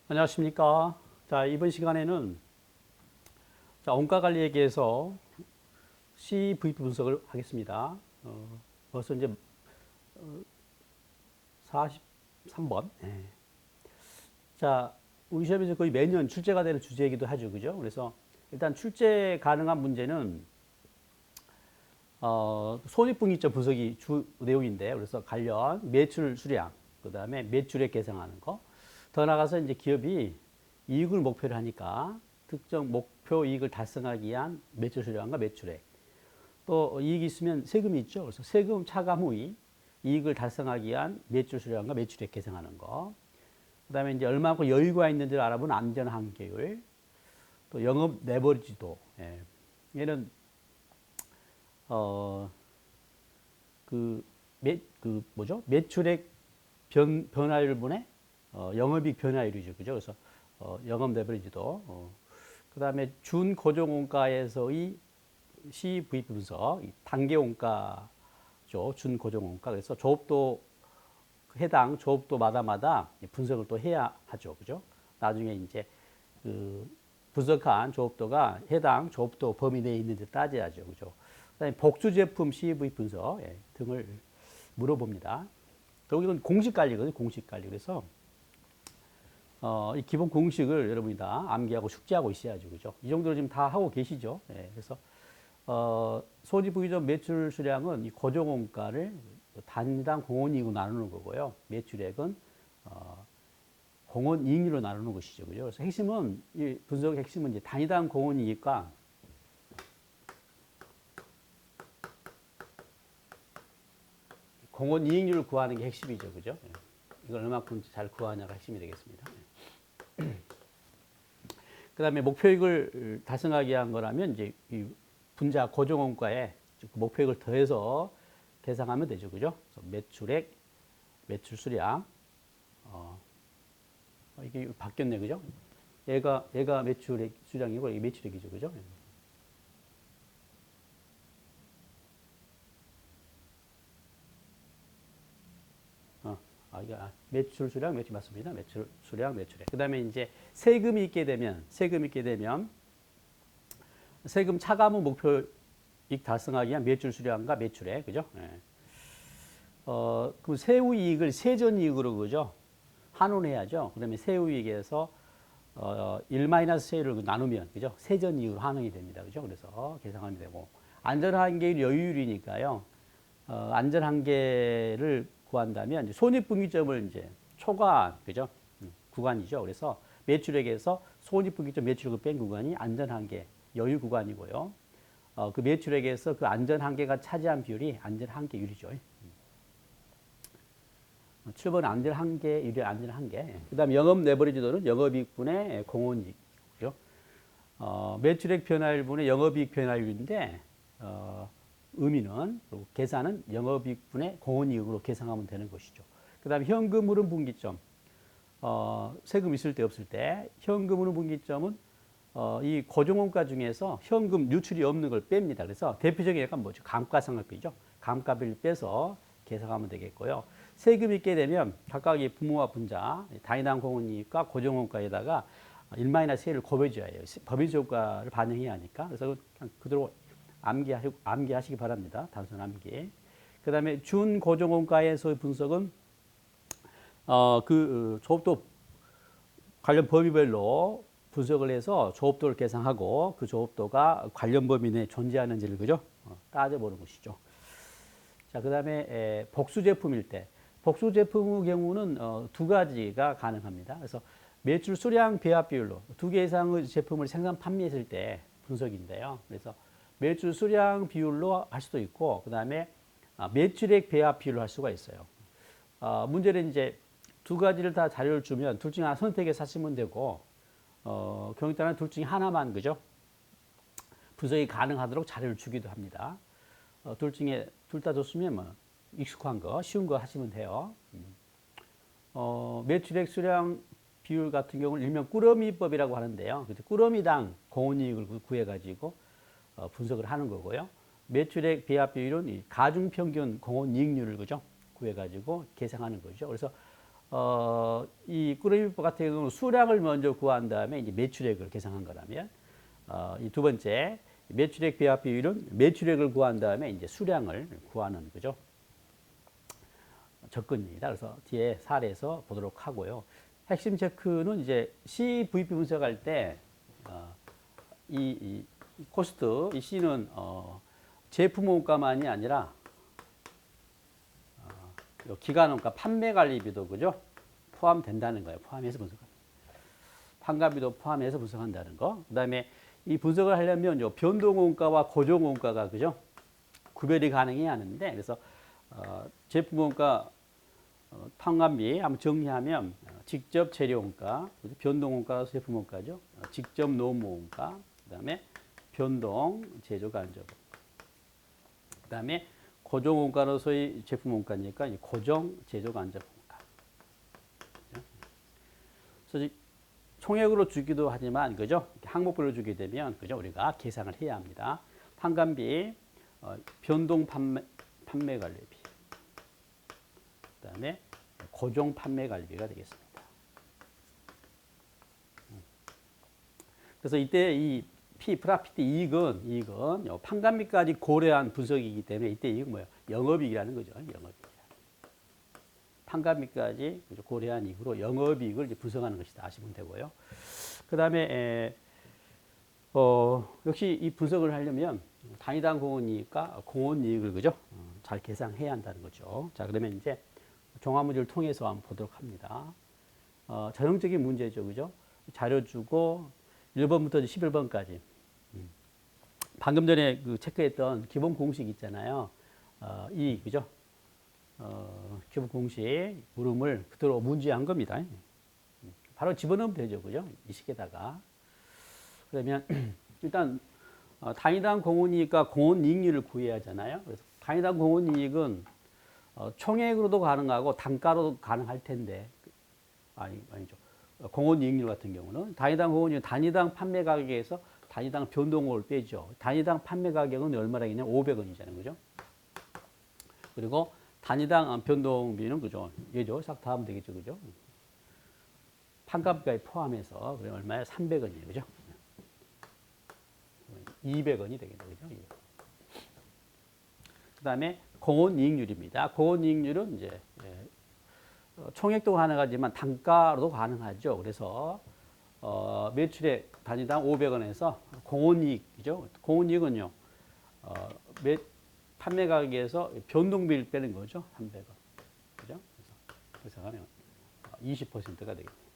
안녕하십니까. 자, 이번 시간에는 원가 관리에 대해서 CVP 분석을 하겠습니다. 벌써 이제 43번. 예. 자, 우리 시험에서 거의 매년 출제가 되는 주제이기도 하죠. 그죠? 그래서 일단 출제 가능한 문제는 손익분기점 분석이 주 내용인데, 그래서 관련 매출 수량, 그 다음에 매출액 계산하는 거, 더 나가서 이제 기업이 이익을 목표로 하니까 특정 목표 이익을 달성하기 위한 매출 수량과 매출액, 또 이익이 있으면 세금이 있죠. 그래서 세금 차감 후에 이익을 달성하기 위한 매출 수량과 매출액 계산하는 거, 그 다음에 이제 얼마만큼 여유가 있는지를 알아보는 안전 한계율, 또 영업 레버리지도. 예. 얘는 뭐죠? 매출액 변화율분의 영업이익 변화율이죠. 그죠? 그래서 영업 레버리지도. 그 다음에 준고정원가에서의 CVP 분석, 단계 원가죠. 준고정원가. 그래서 조업도, 해당 조업도마다 분석을 또 해야 하죠. 그죠? 나중에 이제 그 분석한 조업도가 해당 조업도 범위 내에 있는지 따져야죠. 그죠? 그다음에 복수 제품 CV 분석 등을 물어봅니다. 결국은 공식 관리거든요. 공식 관리. 그래서 이 기본 공식을 여러분이 다 암기하고 숙지하고 있어야죠. 그죠? 이 정도로 지금 다 하고 계시죠? 예, 그래서 소지부기점 매출 수량은 이 고정원가를 단위당 공원이익으로 나누는 거고요. 매출액은 공원이익률로 나누는 것이죠. 그죠? 그래서 핵심은, 이 분석의 핵심은 이제 단위당 공원이익과 공원이익률을 구하는 게 핵심이죠. 그죠? 이걸 얼마큼 잘 구하냐가 핵심이 되겠습니다. 그 다음에 목표액을 달성하기 위한 거라면 이제 이 분자 고정원가에 목표액을 더해서 계산하면 되죠. 그죠? 그래서 매출액, 매출 수량, 이게 바뀌었네. 그죠? 얘가 매출액 수량이고 이게 매출액이죠. 그죠? 이게 매출 수량, 매출 맞습니다. 매출 수량, 매출액. 그 다음에 이제 세금이 있게 되면, 세금 차감 후 목표익 달성하기 위한 매출 수량과 매출액. 그죠? 예. 그럼 세후 이익을 세전 이익으로, 그죠? 환원해야죠. 그 다음에 세후 이익에서 1-세율을 나누면, 그죠? 세전 이익으로 환원이 됩니다. 그죠? 그래서 계산하면 되고. 안전한계율 여유율이니까요. 안전한계를 구한다면 손익분기점을 이제 초과한, 그죠? 구간이죠. 그래서 매출액에서 손익분기점 매출액을 뺀 구간이 안전한계 여유 구간이고요. 그 매출액에서 그 안전한계가 차지한 비율이 안전한계율이죠. 7번 안전한계율이 안전한계. 그 다음에 영업 레버리지도는 영업이익분의 공원이익이죠. 매출액 변화율분의 영업이익 변화율인데 의미는, 계산은 영업이익분의 공원이익으로 계산하면 되는 것이죠. 그 다음에 현금 흐름 분기점, 세금 있을 때 없을 때 현금 흐름 분기점은 이 고정원가 중에서 현금 유출이 없는 걸 뺍니다. 그래서 대표적인 약간 뭐죠? 감가상각비죠. 감가비를 빼서 계산하면 되겠고요. 세금 있게 되면 각각의 부모와 분자, 단위당 공원이익과 고정원가에다가 1-세율을 곱해줘야 해요. 법인세 효과를 반영해야 하니까. 그래서 그냥 그대로 암기하시기 바랍니다. 단순 암기. 그 다음에 준고정원가에서의 분석은 조업도 관련 범위별로 분석을 해서 조업도를 계산하고 그 조업도가 관련 범위 내에 존재하는지를, 그죠? 따져보는 것이죠. 자, 그 다음에 복수 제품일 때, 복수 제품의 경우는 두 가지가 가능합니다. 그래서 매출 수량 배합 비율로 두 개 이상의 제품을 생산 판매했을 때 분석인데요. 그래서 매출 수량 비율로 할 수도 있고, 그 다음에 매출액 배합 비율로 할 수가 있어요. 문제는 이제 두 가지를 다 자료를 주면 둘 중에 하나 선택해서 하시면 되고, 경우에 따라 둘 중에 하나만, 그죠? 분석이 가능하도록 자료를 주기도 합니다. 둘 중에 둘 다 줬으면 뭐 익숙한 거, 쉬운 거 하시면 돼요. 매출액 수량 비율 같은 경우는 일명 꾸러미법이라고 하는데요. 꾸러미당 공원이익을 구해가지고 분석을 하는 거고요. 매출액 배합 비율은 이 가중평균 공원이익률을, 그죠? 구해가지고 계산하는 거죠. 그래서 이 꾸러미법 같은 경우는 수량을 먼저 구한 다음에 이제 매출액을 계산한 거라면, 이 두 번째 매출액 배합 비율은 매출액을 구한 다음에 이제 수량을 구하는 거죠. 접근입니다. 그래서 뒤에 사례에서 보도록 하고요. 핵심 체크는 이제 CVP 분석할 때, 이 코스트, 이 C는 제품 원가만이 아니라 기간원가, 판매 관리비도 그죠? 포함된다는 거예요. 포함해서 분석합니다. 판관비도 포함해서 분석한다는 거. 그다음에 이 분석을 하려면 요 변동 원가와 고정 원가가 그죠? 구별이 가능해야 하는데, 그래서 제품 원가, 판관비 한번 정리하면 직접 재료 원가, 변동 원가가 제품 원가죠. 직접 노무 원가, 그다음에 변동 제조 간접, 그다음에 고정 원가로서의 제품 원가니까 고정 제조 간접 원가. 그래서 총액으로 주기도 하지만 그죠? 항목별로 주게 되면 그죠? 우리가 계산을 해야 합니다. 판관비, 변동 판매 관리비, 그다음에 고정 판매 관리비가 되겠습니다. 그래서 이때 이 프라피트 이익은 판관비까지 고려한 분석이기 때문에 이때 이익은 뭐예요? 영업이익이라는 거죠. 영업이익. 판관비까지 고려한 이익으로 영업이익을 이제 분석하는 것이다 아시면 되고요. 그 다음에 역시 이 분석을 하려면 단위당 공원이익과 공원이익을 그죠? 잘 계산해야 한다는 거죠. 자, 그러면 이제 종합 문제를 통해서 한번 보도록 합니다. 전형적인 문제죠, 그죠? 자료 주고 1번부터 11번까지. 방금 전에 그 체크했던 기본 공식 있잖아요. 이 그죠? 기본 공식 물음을 그대로 문제한 겁니다. 바로 집어넣으면 되죠, 그죠? 이 식에다가. 그러면 일단 단위당 공원이익과 공원이익률을 구해야 하잖아요. 그래서 단위당 공원이익은 총액으로도 가능하고 단가로도 가능할 텐데, 아니죠. 공원이익률 같은 경우는 단위당 공원이익 단위당 판매 가격에서 단위당 변동을 빼죠. 단위당 판매 가격은 얼마라겠냐? 500원이잖아요, 그죠? 그리고 단위당 변동비는 그죠? 얘죠. 싹 다 하면 되겠죠, 그죠? 판가까지 포함해서 그럼 얼마야? 300원이에요, 그죠? 200원이 되겠죠, 그죠? 그다음에 공원이익률입니다. 공원이익률은 이제 총액도 가능하지만 단가로도 가능하죠. 그래서 매출액 단위당 500원에서 공원이익이죠. 공원이익은요, 판매 가격에서 변동비를 빼는 거죠. 300원. 그죠? 그래서 하면 20%가 되겠네요.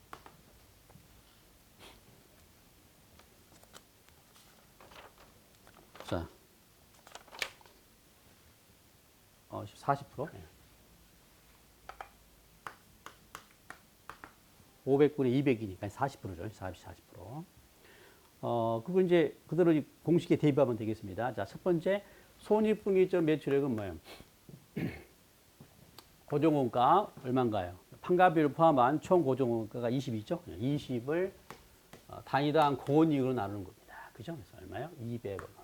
자, 40%. 500분의 200이니까 40%죠. 40%. 그거 이제 그대로 공식에 대입하면 되겠습니다. 자, 첫 번째, 손익분기점 매출액은 뭐예요? 고정원가 얼마인가요? 판가비를 포함한 총 고정원가가 20이죠. 20을 단위당 공원이익으로 나누는 겁니다. 그죠? 그래서 얼마요? 200원으로.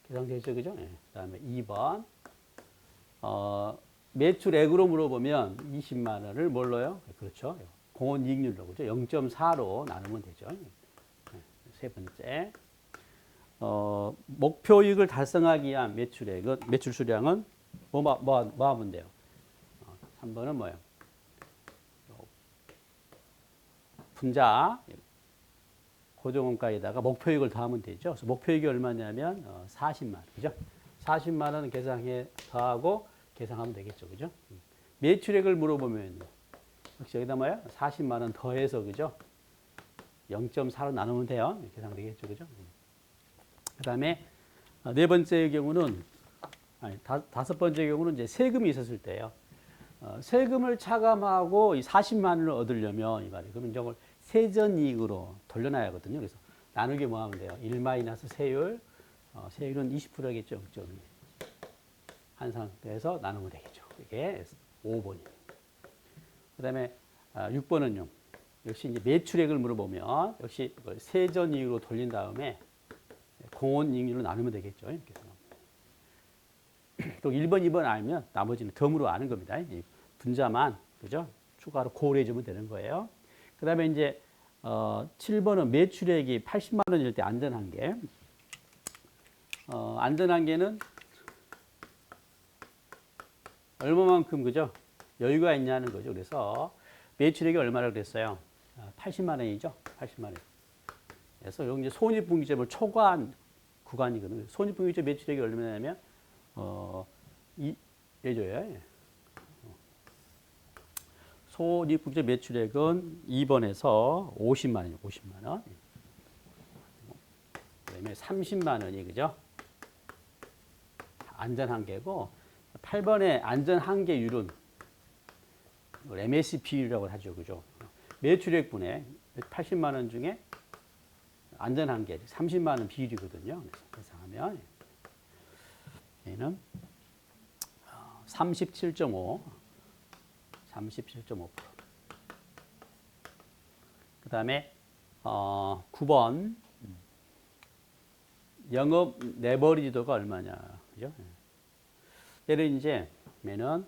계산되죠? 그죠? 네. 그 다음에 2번. 매출액으로 물어보면 20만 원을 뭘로요? 그렇죠. 공원이익률로, 그죠? 0.4로 나누면 되죠. 세 번째. 목표이익을 달성하기 위한 매출액은, 매출 수량은 뭐 하면 돼요? 3번은 뭐예요? 분자, 고정원가에다가 목표이익을 더하면 되죠. 그래서 목표이익이 얼마냐면 40만 원, 그죠? 40만 원 계산해 더하고 계산하면 되겠죠, 그죠? 매출액을 물어보면 역시 여기다 뭐야? 40만 원 더해서 그죠? 0.4로 나누면 돼요. 계산되겠죠, 그죠? 그다음에 네 번째의 경우는 다섯 번째 경우는 이제 세금이 있었을 때요. 세금을 차감하고 이 40만 원을 얻으려면 이 말이에요. 그러면 이걸 세전이익으로 돌려놔야 하거든요. 그래서 나누기 뭐 하면 돼요? 1 마이너스 세율, 세율은 20%겠죠. 0.2. 한 상태에서 나누면 되겠죠. 이게 5번입니다. 그 다음에 6번은요. 역시 이제 매출액을 물어보면 역시 세전이익으로 돌린 다음에 공원이익률로 나누면 되겠죠. 이렇게 또 1번, 2번 알면 나머지는 덤으로 아는 겁니다. 분자만, 그죠? 추가로 고려해 주면 되는 거예요. 그다음에 이제 7번은 매출액이 80만 원일 때 안전한계. 안전한계는 얼마만큼 그죠? 여유가 있냐는 거죠. 그래서 매출액이 얼마라고 그랬어요? 80만 원이죠. 80만 원. 그래서 여기 이제 손익분기점을 초과한 구간이거든요. 손익분기점 매출액이 얼마냐면 예줘요. 손익분기점 매출액은 2번에서 50만 원이에요. 50만 원. 그다음에 30만 원이 그죠? 안전한계고 8번의 안전한계율은 MSB라고 하죠. 그죠? 매출액분의 80만 원 중에 안전한계 30만 원 비율이거든요. 그래서 하면 얘는 37.5. 그다음에 9번 영업 레버리지도가 얼마냐. 그죠? 얘를 이제 얘는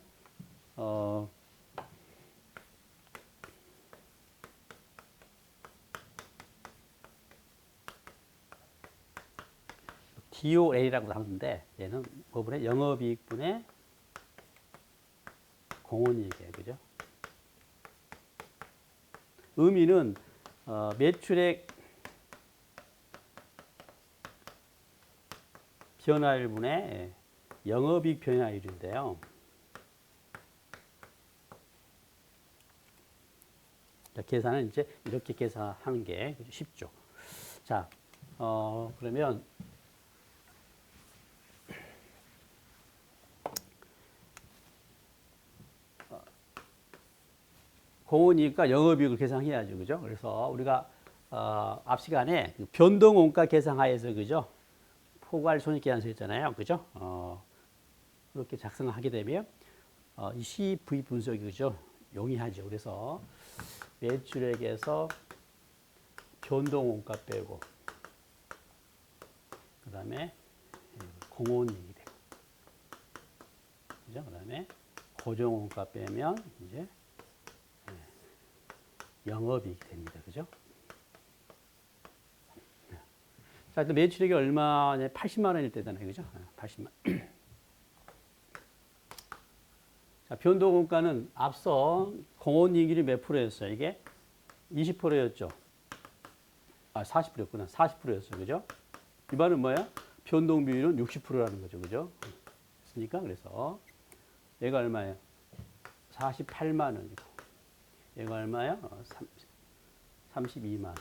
DOA라고 하는데 얘는 뭐분의 영업이익분의 공헌이익이에요. 그죠? 의미는 매출액 변화율분의 영업이익 변화율인데요. 계산은 이제 이렇게 계산하는 게 쉽죠. 자, 그러면 공헌이익과 영업이익을 계산해야죠. 그죠? 그래서 우리가 앞 시간에 변동원가 계산하에서 그죠? 포괄 손익계산서 했잖아요. 그죠? 그렇게 작성하게 되면 이 CV 분석이 그죠? 용이하죠. 그래서 매출액에서 변동원가 빼고 그다음에 공헌이익이 되고 그죠? 그다음에 고정원가 빼면 이제 영업이익이 됩니다. 그죠? 자, 또 매출액이 얼마냐? 80만 원일 때잖아요. 그죠? 80만. 자, 변동원가는 앞서 공헌이익이 몇 프로였어요? 이게 20%였죠. 40%였구나. 40%였어요. 그죠? 이 말은 뭐야? 변동 비율은 60%라는 거죠. 그죠? 그러니까 그래서 얘가 얼마예요? 48만 원이고. 얘가 얼마야? 32만 원.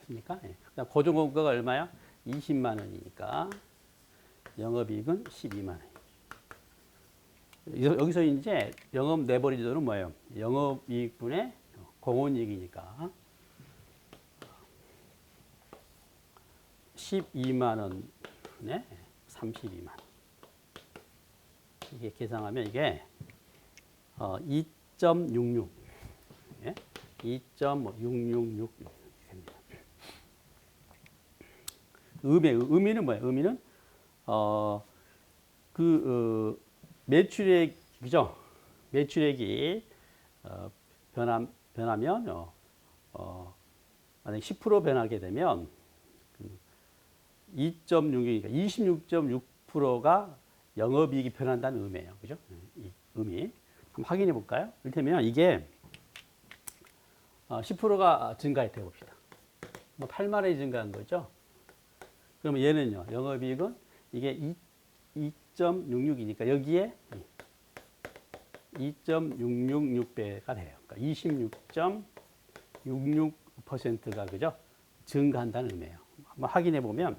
됐습니까? 예. 그다음 고정원가가 얼마야? 20만 원이니까 영업이익은 12만 원. 여기서 이제 영업 레버리지도는 뭐예요? 영업이익분의 공헌이익이니까 12만 원에 32만 원. 이게 계산하면 이게 2.66. 예? 2.666 됩니다. 의미는 뭐예요? 의미는 매출액이죠. 매출액이 변하면 만약 10% 변하게 되면 2.6이니까 26.6%가 영업이익이 변한다는 의미예요. 그죠? 이 의미. 한번 확인해 볼까요? 이를테면 이게 10%가 증가했다고 봅시다. 뭐 8만 원이 증가한 거죠. 그러면 얘는요. 영업이익은 이게 2.66이니까 여기에 2.666배가 돼요. 그러니까 26.66%가 그죠? 증가한다는 의미예요. 한번 확인해 보면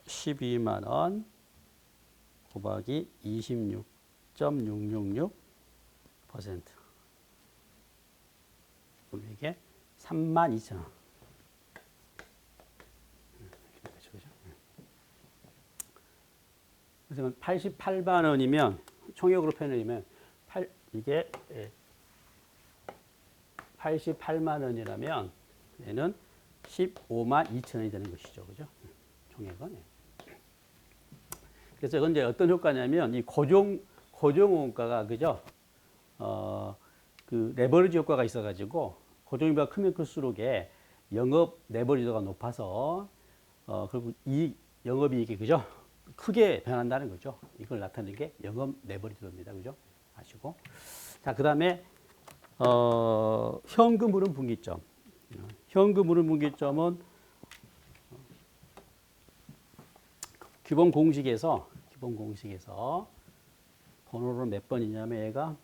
12만 원 곱하기 26.666% 그럼 이게 32,000원. 그래서 88만 원이면 총액으로 표현하면 이게 88만 원이라면 얘는 15만 2천 원이 되는 것이죠. 그죠? 총액은. 그래서 이건 이제 어떤 효과냐면 이 고정원가가 그죠? 그 레버리지 효과가 있어가지고 고정비가 크면 클수록에 영업 레버리지가 높아서 그리고 이 영업이익이 그죠? 크게 변한다는 거죠. 이걸 나타내는 게 영업 레버리지입니다. 그죠? 아시고. 자, 그다음에 현금 흐름 분기점. 현금 흐름 분기점은 기본 공식에서 번호로 몇 번이냐면 얘가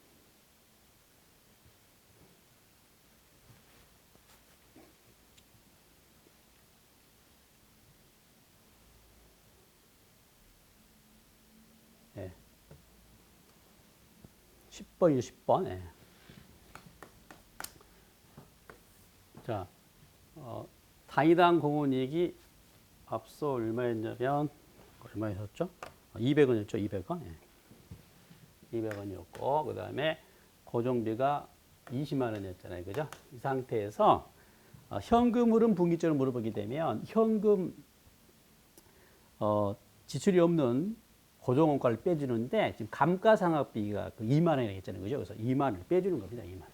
10번이죠, 10번. 예. 자, 단위당 공원이익이 앞서 얼마였냐면, 얼마였었죠? 200원이었죠, 200원. 예. 200원이었고, 그 다음에 고정비가 20만 원이었잖아요. 그죠? 이 상태에서 현금 흐름 분기점을 물어보게 되면, 현금, 지출이 없는 고정원가를 빼주는데 지금 감가상각비가 그 2만 원이 있잖아요. 그죠? 그래서 2만 원을 빼주는 겁니다. 2만 원.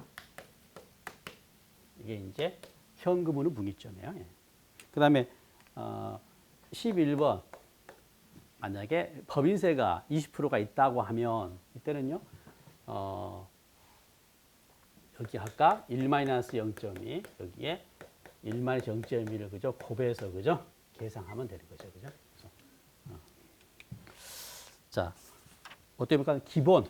이게 이제 현금으로 분기점이에요. 예. 그 다음에 11번 만약에 법인세가 20%가 있다고 하면 이때는요. 여기 아까 1-0.2 여기에 1-0.2를 그죠? 곱해서 그죠? 계산하면 되는 거죠. 그죠? 자, 어떻게 보면 기본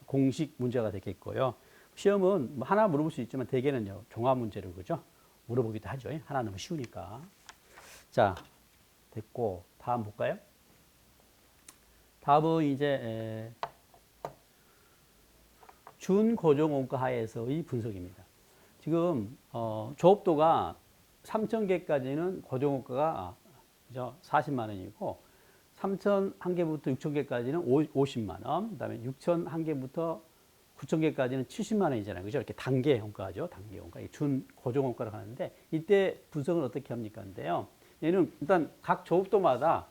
공식 문제가 되겠고요. 시험은 뭐 하나 물어볼 수 있지만 대개는요 종합 문제로 그죠? 물어보기도 하죠. 하나 너무 쉬우니까. 자, 됐고 다음 볼까요? 다음은 이제 준고정원가 하에서의 분석입니다. 지금 조업도가 3,000개까지는 고정원가가 40만 원이고 3,001개부터 6,000개까지는 50만 원, 그다음에 6,001개부터 9,000개까지는 70만 원이잖아요. 그죠? 이렇게 단계 원가죠. 단계 원가. 준 고정 원가를 하는데 이때 분석은 어떻게 합니까? 인데요. 얘는 일단 각 조업도마다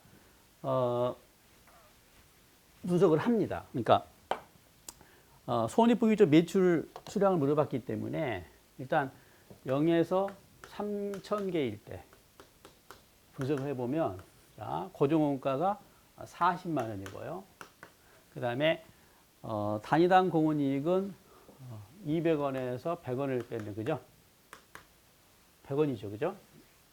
분석을 합니다. 그러니까 손익분기점 매출 수량을 물어봤기 때문에 일단 0에서 3,000개일 때 분석을 해보면 자, 고정원가가 40만 원이고요. 그 다음에 단위당 공원이익은 200원에서 100원을 빼면 그죠? 100원이죠, 그죠?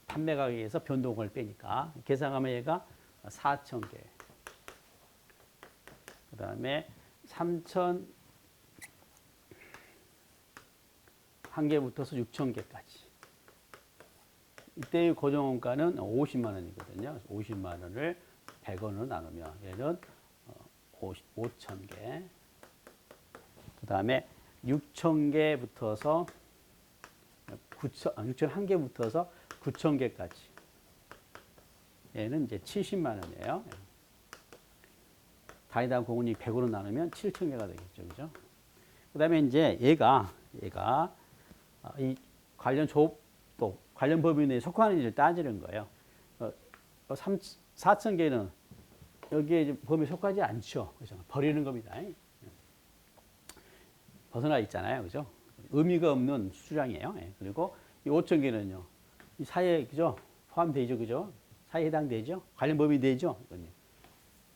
판매 가격에서 변동을 빼니까 계산하면 얘가 4,000개. 그 다음에 3,001개부터서 6,000개까지. 이때의 고정원가는 50만 원이거든요. 50만 원을 100원으로 나누면 얘는 5,000개. 그 다음에 6,000개부터서 6,001개부터서 9,000개까지. 얘는 이제 70만 원이에요. 단위당 공원이 100으로 나누면 7,000개가 되겠죠. 그죠? 그 다음에 이제 얘가 이 관련 조업도 관련 법인에 속하는지를 따지는 거예요. 4,000개는 여기에 범위에 속하지 않죠. 그죠? 버리는 겁니다. 벗어나 있잖아요. 그죠? 의미가 없는 수량이에요. 그리고 이 5,000개는요. 이 사회에 그죠? 포함되죠. 그죠? 사회에 해당되죠. 관련 법인이 되죠.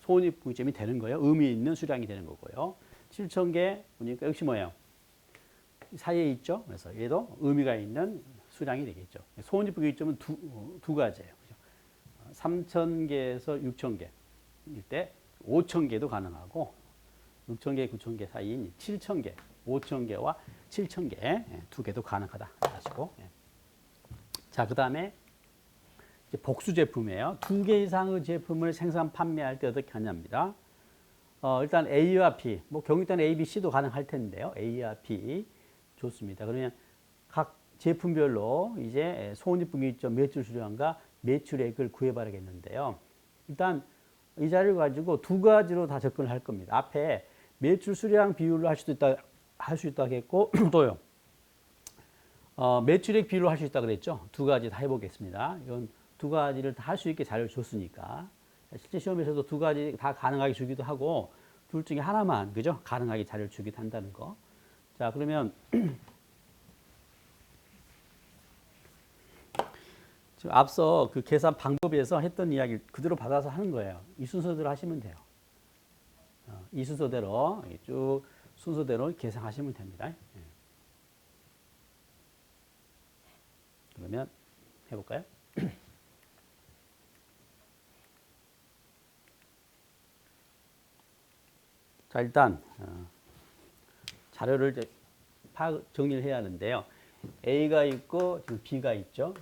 손익분기점이 되는 거예요. 의미 있는 수량이 되는 거고요. 7,000개 보니까 역시 뭐예요? 사이에 있죠. 그래서 얘도 의미가 있는 수량이 되겠죠. 손익분기점은 두 가지예요. 그죠? 3,000개에서 6,000개 일 때 5,000개도 가능하고 6,000개, 9,000개 사이인 7,000개, 5,000개와 7,000개 두 개도 가능하다. 하시고. 자, 그 다음에 복수 제품이에요. 2개 이상의 제품을 생산 판매할 때 어떻게 하냐입니다. 일단 A와 B, 뭐 경우 따라 A, B, C도 가능할 텐데요. A와 B 좋습니다. 그러면 각 제품별로 이제 손익분기점 매출 수량과 매출액을 구해봐야겠는데요. 일단 이 자료를 가지고 두 가지로 다 접근을 할 겁니다. 앞에 매출 수량 비율로 할 수 있다겠고 또요. 매출액 비율로 할 수 있다 그랬죠. 두 가지 다 해보겠습니다. 이건 두 가지를 다 할 수 있게 자료를 줬으니까 실제 시험에서도 두 가지 다 가능하게 주기도 하고 둘 중에 하나만 그죠? 가능하게 자료를 주기도 한다는 거. 자, 그러면 지금 앞서 그 계산 방법에서 했던 이야기를 그대로 받아서 하는 거예요. 이 순서대로 하시면 돼요. 이 순서대로 쭉 순서대로 계산하시면 됩니다. 그러면 해볼까요? 자, 일단 자료를 이제 정리를 해야 하는데요. A가 있고 지금 B가 있죠.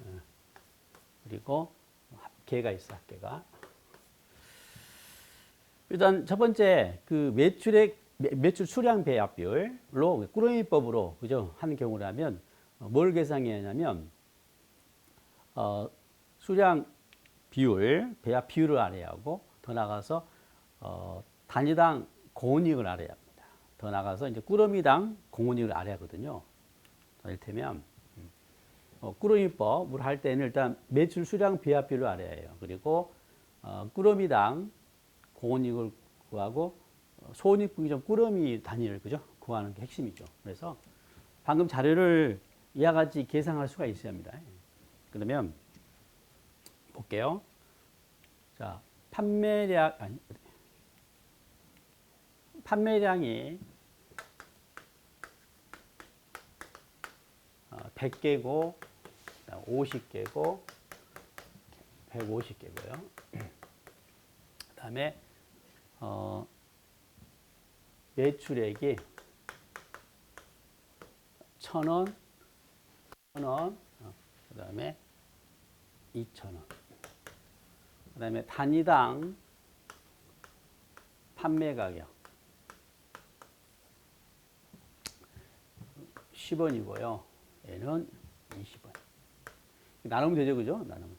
그리고 합계가 있어, 합계가. 일단 첫 번째 그 매출 수량 배합 비율로 꾸러미법으로 그죠 하는 경우라면 뭘 계산해야 하냐면 수량 비율 배합 비율을 알아야 하고 더 나가서 단위당 공원이익을 알아야 합니다. 더 나가서 이제 꾸러미당 공원이익을 알아야 하거든요. 이를테면 꾸러미법을 할 때는 일단 매출 수량 배합 비율을 알아야 해요. 그리고 꾸러미당 공원이익을 구하고 손익분기점 꾸러미 단위를 그죠 구하는 게 핵심이죠. 그래서 방금 자료를 이와 같이 계산할 수가 있어야 합니다. 그러면 볼게요. 자, 판매량이 100개고 50개고 150개고요. 그다음에 매출액이 1,000원, 1,000원, 그다음에 2,000원. 그다음에 단위당 판매 가격 10원이고요. 얘는 20원. 나누면 되죠, 그죠? 나누면.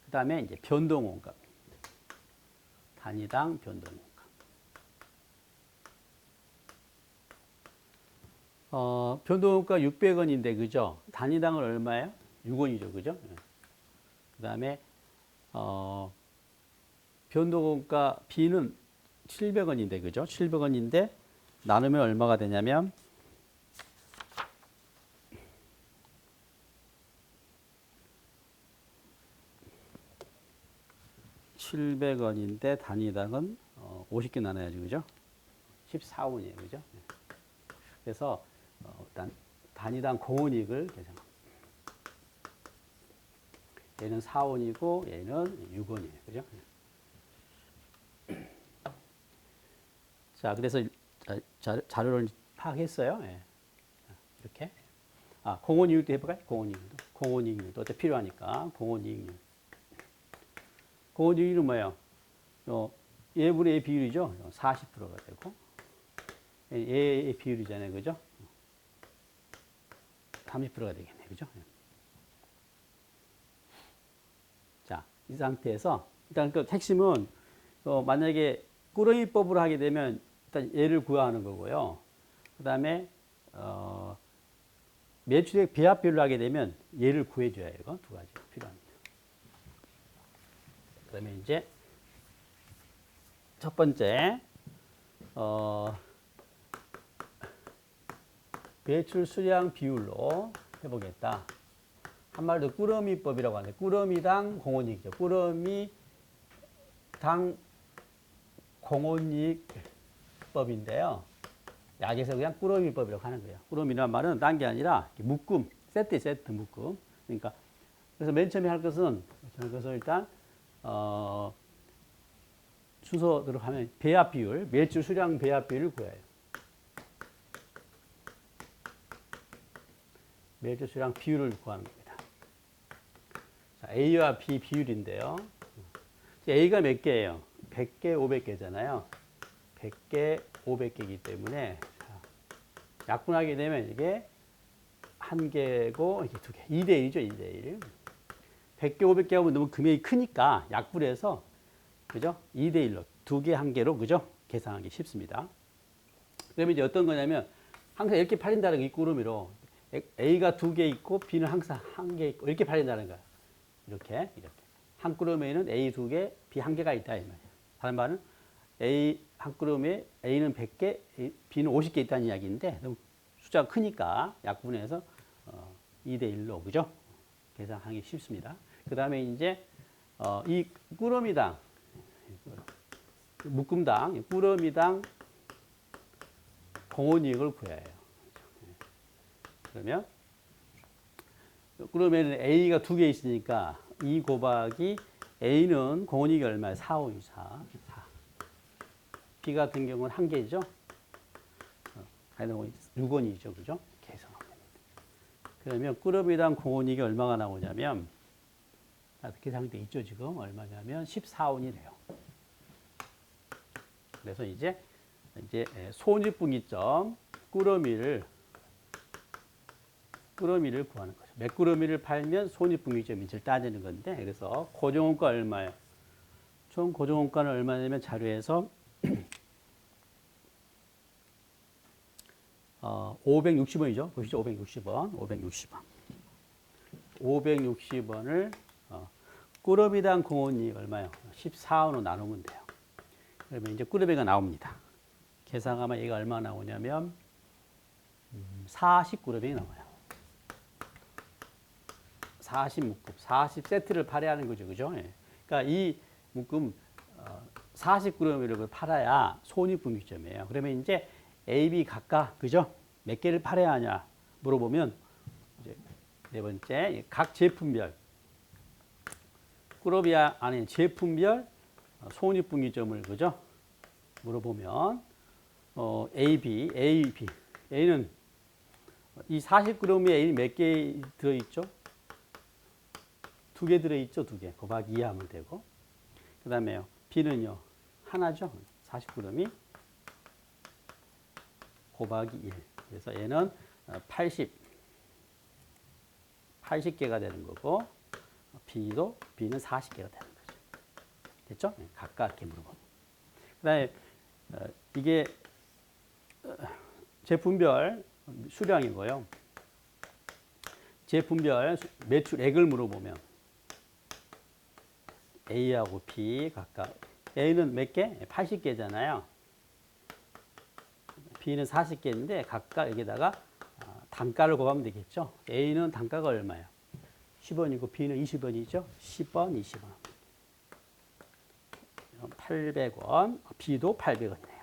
그다음에 이제 변동원가. 단위당 변동원가. 변동원가 600원인데 그죠? 단위당은 얼마예요? 6원이죠, 그죠? 그다음에 변동원가 B는 700원인데 그죠? 700원인데 나누면 얼마가 되냐면 700원인데 단위당은 50개 나눠야지 그죠? 14원이에요, 그죠? 그래서 일단 단위당 공원이익을 계산합니다. 얘는 4원이고 얘는 6원이에요, 그죠? 자, 그래서 자료를 파악했어요. 예. 이렇게. 공원이익도 해볼까요? 공원이익도. 공원이익률도 어차피 필요하니까 공원이익률. 공원이익률은 뭐예요? 얘분의 A 비율이죠. 40%가 되고 A의 비율이잖아요, 그죠? 30%가 되겠네요, 그죠? 자, 이 상태에서 일단 그 핵심은 만약에 꾸러미법으로 하게 되면 일단 얘를 구하는 거고요. 그 다음에 매출액 배합 비율로 하게 되면 얘를 구해줘야 해요. 이거 두 가지가 필요합니다. 그 다음에 이제 첫 번째 매출 수량 비율로 해보겠다. 한마디로 꾸러미법이라고 하는데 꾸러미당 공원이익이죠. 꾸러미당 공원이익법인데요. 약에서 그냥 꾸러미법이라고 하는 거예요. 꾸러미란 말은 딴 게 아니라 묶음, 세트 묶음. 그러니까 그래서 맨 처음에 할 것은 일단 순서대로 하면 배합 비율, 매출 수량 배합 비율을 구해요. 매출 수량 비율을 구하는 겁니다. 자, A와 B 비율인데요. A가 몇 개예요? 100개, 500개잖아요. 100개, 500개이기 때문에 약분하게 되면 이게 한 개고 이게 두 개. 2대 1이죠, 2대 1. 100개, 500개 하면 너무 금액이 크니까 약분해서 그죠? 2대 1로 두 개, 한 개로 그죠? 계산하기 쉽습니다. 그러면 이제 어떤 거냐면 항상 이렇게 팔린다는 게 꾸러미로 A가 두 개 있고 B는 항상 한 개 있고 이렇게 팔린다는 거야. 이렇게. 한 그룹에는 A 2개, B 1개가 있다 이 말이에요. 다른 말은 A 한 그룹에 A는 100개, B는 50개 있다는 이야기인데 숫자가 크니까 약분해서 2대 1로 그죠? 계산하기 쉽습니다. 그 다음에 이제 이 꾸러미당 묶음당 꾸러미당 공원이익을 구해야 해요. 그러면 그러면 A가 2개 있으니까 2 곱하기 A는 공원이익이 얼마예요? 4, 5, 2, 4. B 같은 경우는 1개죠. 6원이죠. 그죠? 계산하면 됩니다. 그러면 꾸러미당 공원이익이 얼마가 나오냐면 계산돼 있죠. 지금 얼마냐면 14원이 돼요. 그래서 이제 손익분기점 꾸러미를 구하는 거죠. 몇 꾸러미를 팔면 손익분기점인지를 따지는 건데, 그래서 고정원가 얼마예요? 총 고정원가는 얼마냐면 자료에서 560원이죠. 보시죠. 560원. 560원을 꾸러미당 공원이익 얼마요? 14원으로 나누면 돼요. 그러면 이제 꾸러미가 나옵니다. 계산하면 얘가 얼마 나오냐면 40꾸러미 나와요. 40묶음, 40세트를 팔아야 하는 거죠. 그죠? 예. 그러니까 이 묶음 40꾸러미를 팔아야 손익분기점이에요. 그러면 이제 A, B 각각 그죠? 몇 개를 팔아야 하냐 물어보면 이제 네 번째 각 제품별 꾸러미 안에 제품별 손익분기점을 그죠? 물어보면 A, B, A는 이 40g에 A는 몇 개 들어있죠? 2개 들어있죠? 2개. 곱하기 2 하면 되고. 그 다음에요. B는요. 하나죠? 40g이 곱하기 1. 그래서 얘는 80개가 되는 거고, B는 40개가 되는 거죠. 됐죠? 각각 이렇게 물어보면. 그 다음에 이게 제품별 수량이고요. 제품별 매출액을 물어보면 A하고 B 각각 A는 몇 개? 80개잖아요. B는 40개인데 각각 여기다가 단가를 곱하면 되겠죠. A는 단가가 얼마예요? 10원이고 B는 20원이죠. 10원, 20원. 800원, B도 800원이네요.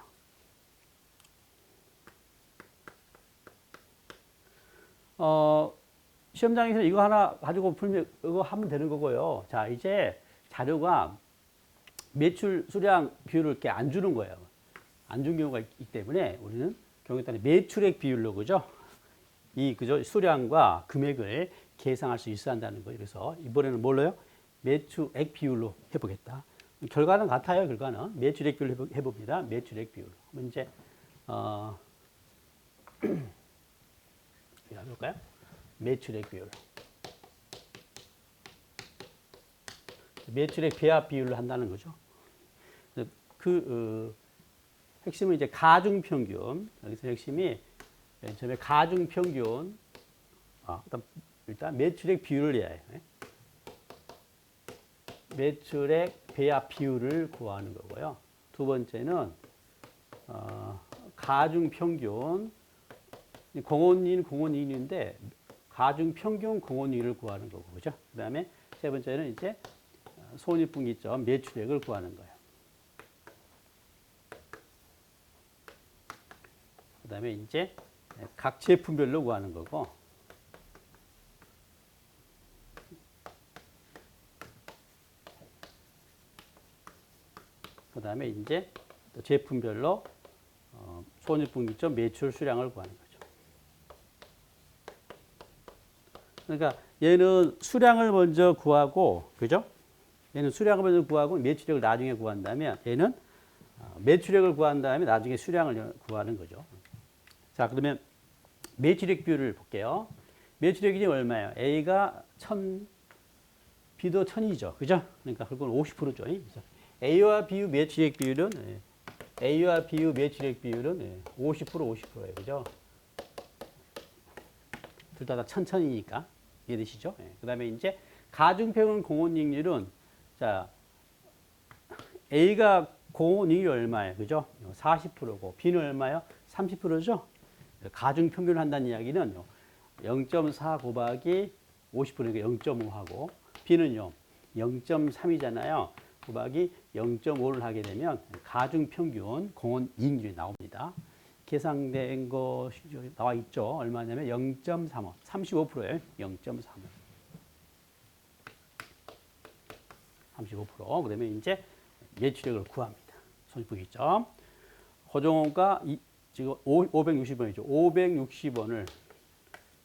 시험장에서 이거 하나 가지고 풀면 이거 하면 되는 거고요. 자, 이제 자료가 매출 수량 비율을 이렇게 안 주는 거예요. 안 준 경우가 있기 때문에 우리는 경우에 따라 매출액 비율로 그죠? 그죠? 수량과 금액을 계산할 수 있어야 한다는 거예요. 그래서 이번에는 뭘로요? 매출액 비율로 해보겠다. 결과는 같아요. 결과는 매출액 비율로 해봅니다. 매출액 비율로. 문제 해볼까요? 매출액 비율. 매출액 배합 비율로 한다는 거죠. 핵심은 이제 가중평균. 여기서 핵심이 맨 처음에 가중평균. 일단 매출액 비율을 내야 해요. 매출액 배합 비율을 구하는 거고요. 두 번째는 가중평균. 공원이익인데 가중평균 공원이익을 구하는 거고, 그죠? 그 다음에 세 번째는 이제 손익분기점 매출액을 구하는 거예요. 그 다음에 이제 각 제품별로 구하는 거고, 그 다음에 이제 또 제품별로 손익분기점 매출 수량을 구하는 거죠. 그러니까 얘는 수량을 먼저 구하고, 그죠? 얘는 수량을 먼저 구하고 매출액을 나중에 구한다면 얘는 매출액을 구한 다음에 나중에 수량을 구하는 거죠. 자, 그러면 매출액 비율을 볼게요. 매출액이 얼마예요? A가 1000, B도 1000이죠. 그죠? 그러니까 그건 50%죠. A와 B 매출액 비율은 A와 B 매출액 비율은 50%, 50%예요. 그죠? 둘 다 1000이니까. 이해되시죠? 그 다음에 이제 가중평균 공원이익률은 자, A가 공원이익이 얼마예요? 그죠? 40%고 B는 얼마예요? 30%죠? 가중 평균을 한다는 이야기는 0.4 곱하기 50%니까 0.5하고 B는요 0.3이잖아요. 곱하기 0.5를 하게 되면 가중 평균 공원 이익률이 나옵니다. 계산된 것이 나와 있죠. 얼마냐면 0.35, 35%예요. 0.35. 35%. 그러면 이제 매출액을 구합니다. 손익분기점. 고정원가 지금 560원이죠. 560원을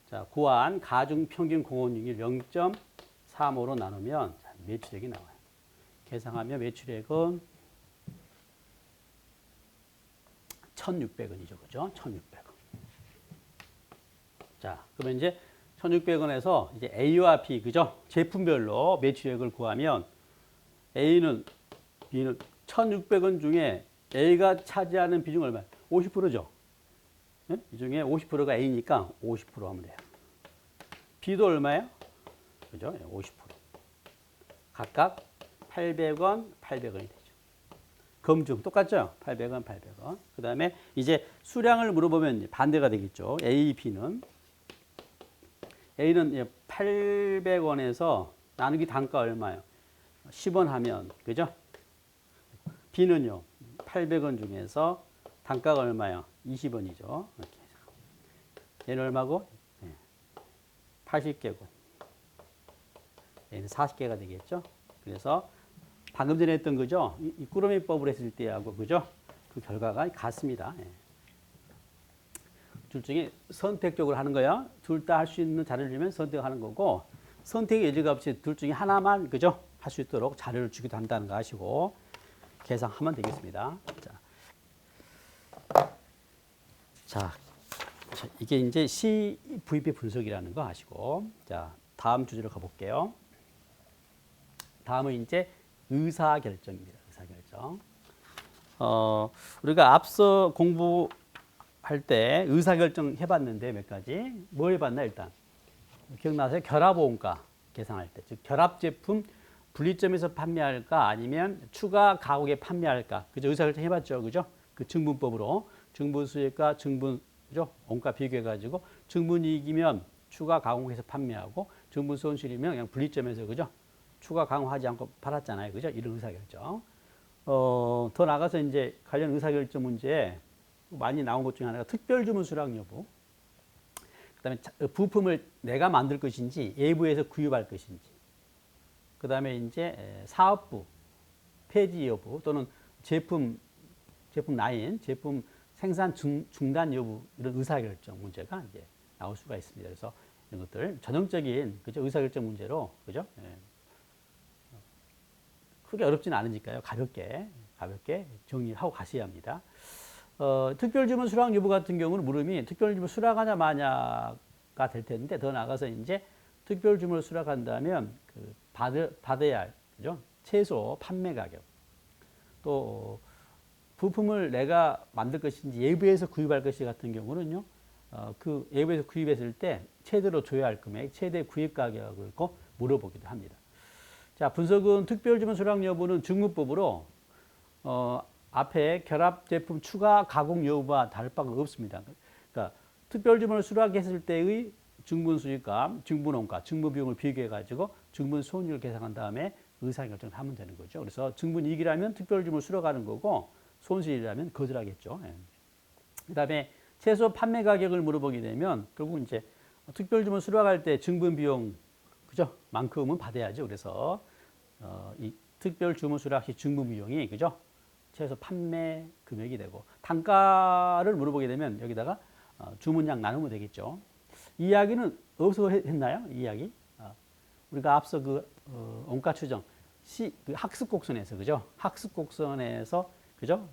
자, 구한 가중 평균 공원이익을 0.35로 나누면 매출액이 나와요. 계산하면 매출액은 1,600원이죠. 그죠? 1,600원. 자, 그러면 이제 1,600원에서 이제 A와 B, 그죠? 제품별로 매출액을 구하면 A는 B는 1,600원 중에 A가 차지하는 비중 얼마예요? 50%죠. 네? 이 중에 50%가 A니까 50% 하면 돼요. B도 얼마예요? 그죠? 50%. 각각 800원, 800원이 되죠. 검증 똑같죠? 800원, 800원. 그 다음에 이제 수량을 물어보면 반대가 되겠죠. A, B는. A는 800원에서 나누기 단가 얼마예요? 10원 하면, 그죠? B는요, 800원 중에서 단가가 얼마예요? 20원이죠. 이렇게. 얘는 얼마고? 80개고. 얘는 40개가 되겠죠. 그래서 방금 전에 했던 거죠. 이 꾸러미법을 했을 때하고, 그죠? 그 결과가 같습니다. 둘 중에 선택적으로 하는 거야. 둘 다 할 수 있는 자료를 주면 선택하는 거고, 선택의 여지가 없이 둘 중에 하나만, 그죠? 할 수 있도록 자료를 주기도 한다는 거 아시고, 계산하면 되겠습니다. 자, 이게 이제 CVP 분석이라는 거 아시고, 자, 다음 주제로 가볼게요. 다음은 이제 의사결정입니다. 의사결정. 우리가 앞서 공부할 때 의사결정 해봤는데 몇 가지. 뭐 해봤나 일단. 기억나세요? 결합원가 계산할 때. 즉, 결합제품 분리점에서 판매할까 아니면 추가 가공에 판매할까. 그죠? 의사결정 해봤죠. 그죠? 그 증분법으로. 증분수익과 증분, 그죠? 원가 비교해가지고 증분이익이면 추가 가공해서 판매하고 증분손실이면 그냥 분리점에서, 그죠? 추가 강화하지 않고 팔았잖아요. 그죠? 이런 의사결정. 더 나가서 이제 관련 의사결정 문제에 많이 나온 것 중에 하나가 특별주문 수락 여부. 그 다음에 부품을 내가 만들 것인지 외부에서 구입할 것인지. 그 다음에 이제 사업부, 폐지 여부 또는 제품 라인, 제품 생산 중단 여부 이런 의사결정 문제가 이제 나올 수가 있습니다. 그래서 이런 것들 전형적인 그죠? 의사결정 문제로 그죠? 크게 어렵지는 않으니까요. 가볍게 정리하고 가셔야 합니다. 특별주문 수락 여부 같은 경우는 물음이 특별주문 수락하냐 마냐가 될 텐데 더 나가서 이제 특별주문을 수락한다면 그 받아야 할 그죠? 최소 판매 가격 또 부품을 내가 만들 것인지 외부에서 구입할 것이 같은 경우는요. 그 외부에서 구입했을 때 최대로 줘야 할 금액, 최대 구입 가격을 물어보기도 합니다. 자, 분석은 특별주문 수락 여부는 증무법으로 앞에 결합 제품 추가 가공 여부와 다를 바가 없습니다. 그러니까 특별주문을 수락했을 때의 증분 수익과 증분 원가, 증분 비용을 비교해 가지고 증분 손익을 계산한 다음에 의사결정을 하면 되는 거죠. 그래서 증분 이익이라면 특별주문을 수락하는 거고 손실이라면 거절하겠죠. 그다음에 최소 판매 가격을 물어보게 되면 결국 이제 특별주문 수락할 때 증분 비용 그죠? 만큼은 받아야죠. 그래서 이 특별주문 수락 시 증분 비용이 그죠? 최소 판매 금액이 되고 단가를 물어보게 되면 여기다가 주문량 나누면 되겠죠. 이 이야기는 어디서 했나요? 이 이야기? 우리가 앞서 그 원가 추정 그 학습 곡선에서 그죠? 학습 곡선에서 그죠?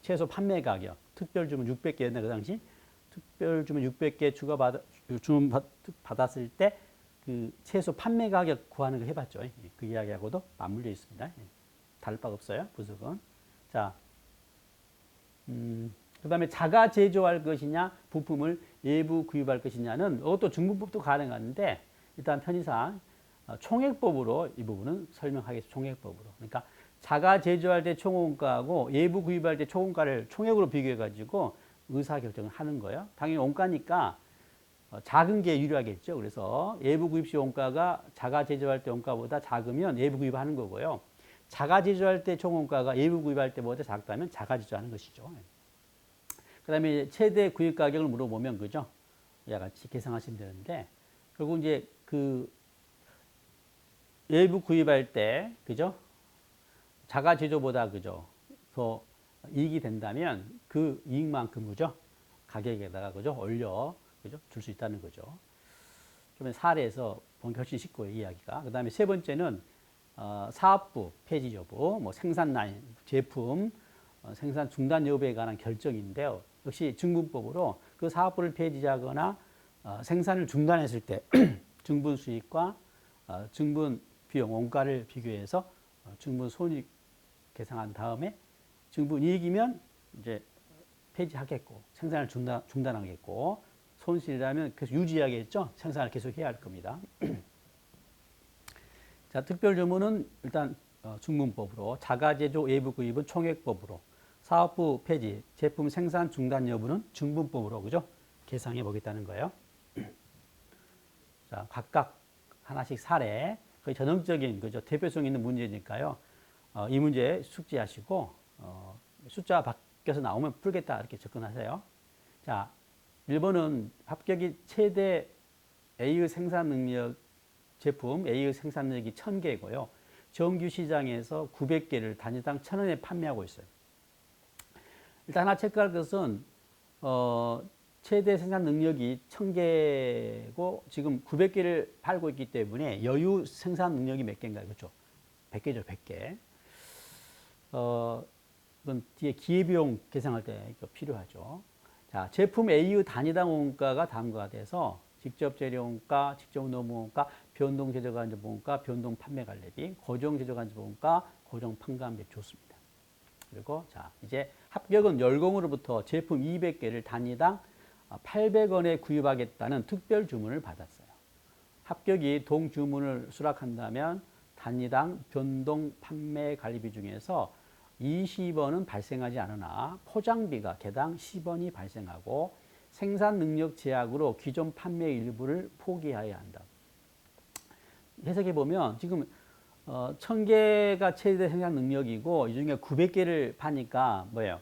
최소 판매 가격 특별 주문 600개였나 그 당시 특별 주문 600개 주문 받았을 때 그 최소 판매 가격 구하는 거 해봤죠. 그 이야기하고도 맞물려 있습니다. 다를 바가 없어요. 분석은. 자, 그다음에 자가 제조할 것이냐 부품을 외부 구입할 것이냐는 이것도 중분법도 가능한데 일단 편의상 총액법으로 이 부분은 설명하겠습니다. 총액법으로. 그러니까 자가 제조할 때 총원가하고 예부 구입할 때 총원가를 총액으로 비교해 가지고 의사 결정을 하는 거예요. 당연히 원가니까 작은 게 유리하겠죠. 그래서 예부 구입 시 원가가 자가 제조할 때 원가보다 작으면 예부 구입하는 거고요. 자가 제조할 때 총 원가가 예부 구입할 때보다 작다면 자가 제조하는 것이죠. 그다음에 최대 구입 가격을 물어보면 그죠? 이와 같이 계산하시면 되는데 결국 이제 그 예부 구입할 때 그죠? 자가 제조보다 그죠? 더 이익이 된다면 그 이익만큼 그죠? 가격에다가 그죠? 올려 그죠? 줄 수 있다는 거죠. 그러면 사례에서 보면 훨씬 쉽고 이야기가. 그다음에 세 번째는 사업부 폐지 여부, 뭐 생산 라인, 제품 생산 중단 여부에 관한 결정인데요. 역시 증분법으로 그 사업부를 폐지하거나 생산을 중단했을 때 증분 수익과 증분 비용 원가를 비교해서 증분 손익 계산한 다음에 증분 이익이면 이제 폐지하겠고 생산을 중단하겠고 손실이라면 계속 유지하겠죠. 생산을 계속 해야 할 겁니다. 자, 특별주문은 일단 증분법으로 자가제조 예부 구입은 총액법으로 사업부 폐지 제품 생산 중단 여부는 증분법으로 그죠? 계상해 보겠다는 거예요. 자, 각각 하나씩 사례 거의 전형적인 그죠? 대표성 있는 문제니까요. 이 문제 숙지하시고 숫자 바뀌어서 나오면 풀겠다 이렇게 접근하세요. 자, 1번은 합격이 최대 A의 생산 능력 제품 A의 생산 능력이 1000개고요. 정규 시장에서 900개를 단위당 1000원에 판매하고 있어요. 일단 하나 체크할 것은 최대 생산 능력이 1000개고 지금 900개를 팔고 있기 때문에 여유 생산 능력이 몇 개인가요? 그렇죠? 100개죠, 100개. 이건 뒤에 기회비용 계산할 때 필요하죠. 자, 제품 A의 단위당 원가가 다음과 같아서 직접 재료 원가, 직접 노무 원가, 변동 제조 간접 원가, 변동 판매 관리비, 고정 제조 간접 원가, 고정 판관비 좋습니다. 그리고 자, 이제 합격은 열공으로부터 제품 200개를 단위당 800원에 구입하겠다는 특별 주문을 받았어요. 합격이 동주문을 수락한다면 단위당 변동 판매 관리비 중에서 20원은 발생하지 않으나 포장비가 개당 10원이 발생하고 생산 능력 제약으로 기존 판매 일부를 포기해야 한다. 해석해 보면 지금 1000개가 최대 생산 능력이고 이 중에 900개를 파니까 뭐예요?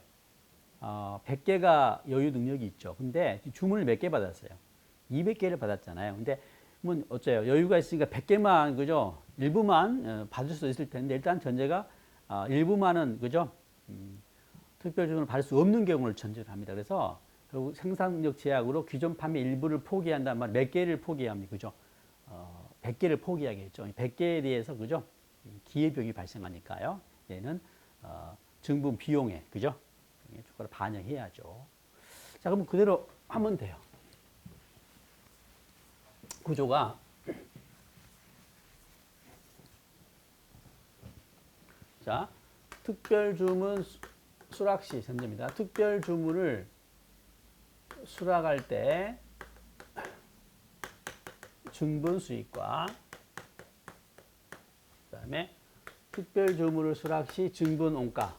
100개가 여유 능력이 있죠. 근데 주문을 몇 개 받았어요? 200개를 받았잖아요. 근데 뭐 어째요? 여유가 있으니까 100개만 그죠? 일부만 받을 수 있을 텐데 일단 전제가 일부만은 그죠? 특별 주문을 받을 수 없는 경우를 전제로 합니다. 그래서 결국 생산력 제약으로 기존 판매 일부를 포기한단 말, 몇 개를 포기합니까? 그죠? 100개를 포기하겠죠. 100개에 대해서 그죠? 기회비용이 발생하니까요. 얘는 증분 비용에 그죠? 주가를 반영해야죠. 자, 그럼 그대로 하면 돼요. 구조가 자, 특별 주문 수락 시 전제입니다. 특별 주문을 수락할 때 증분 수익과 그다음에 특별 주문을 수락 시 증분 원가,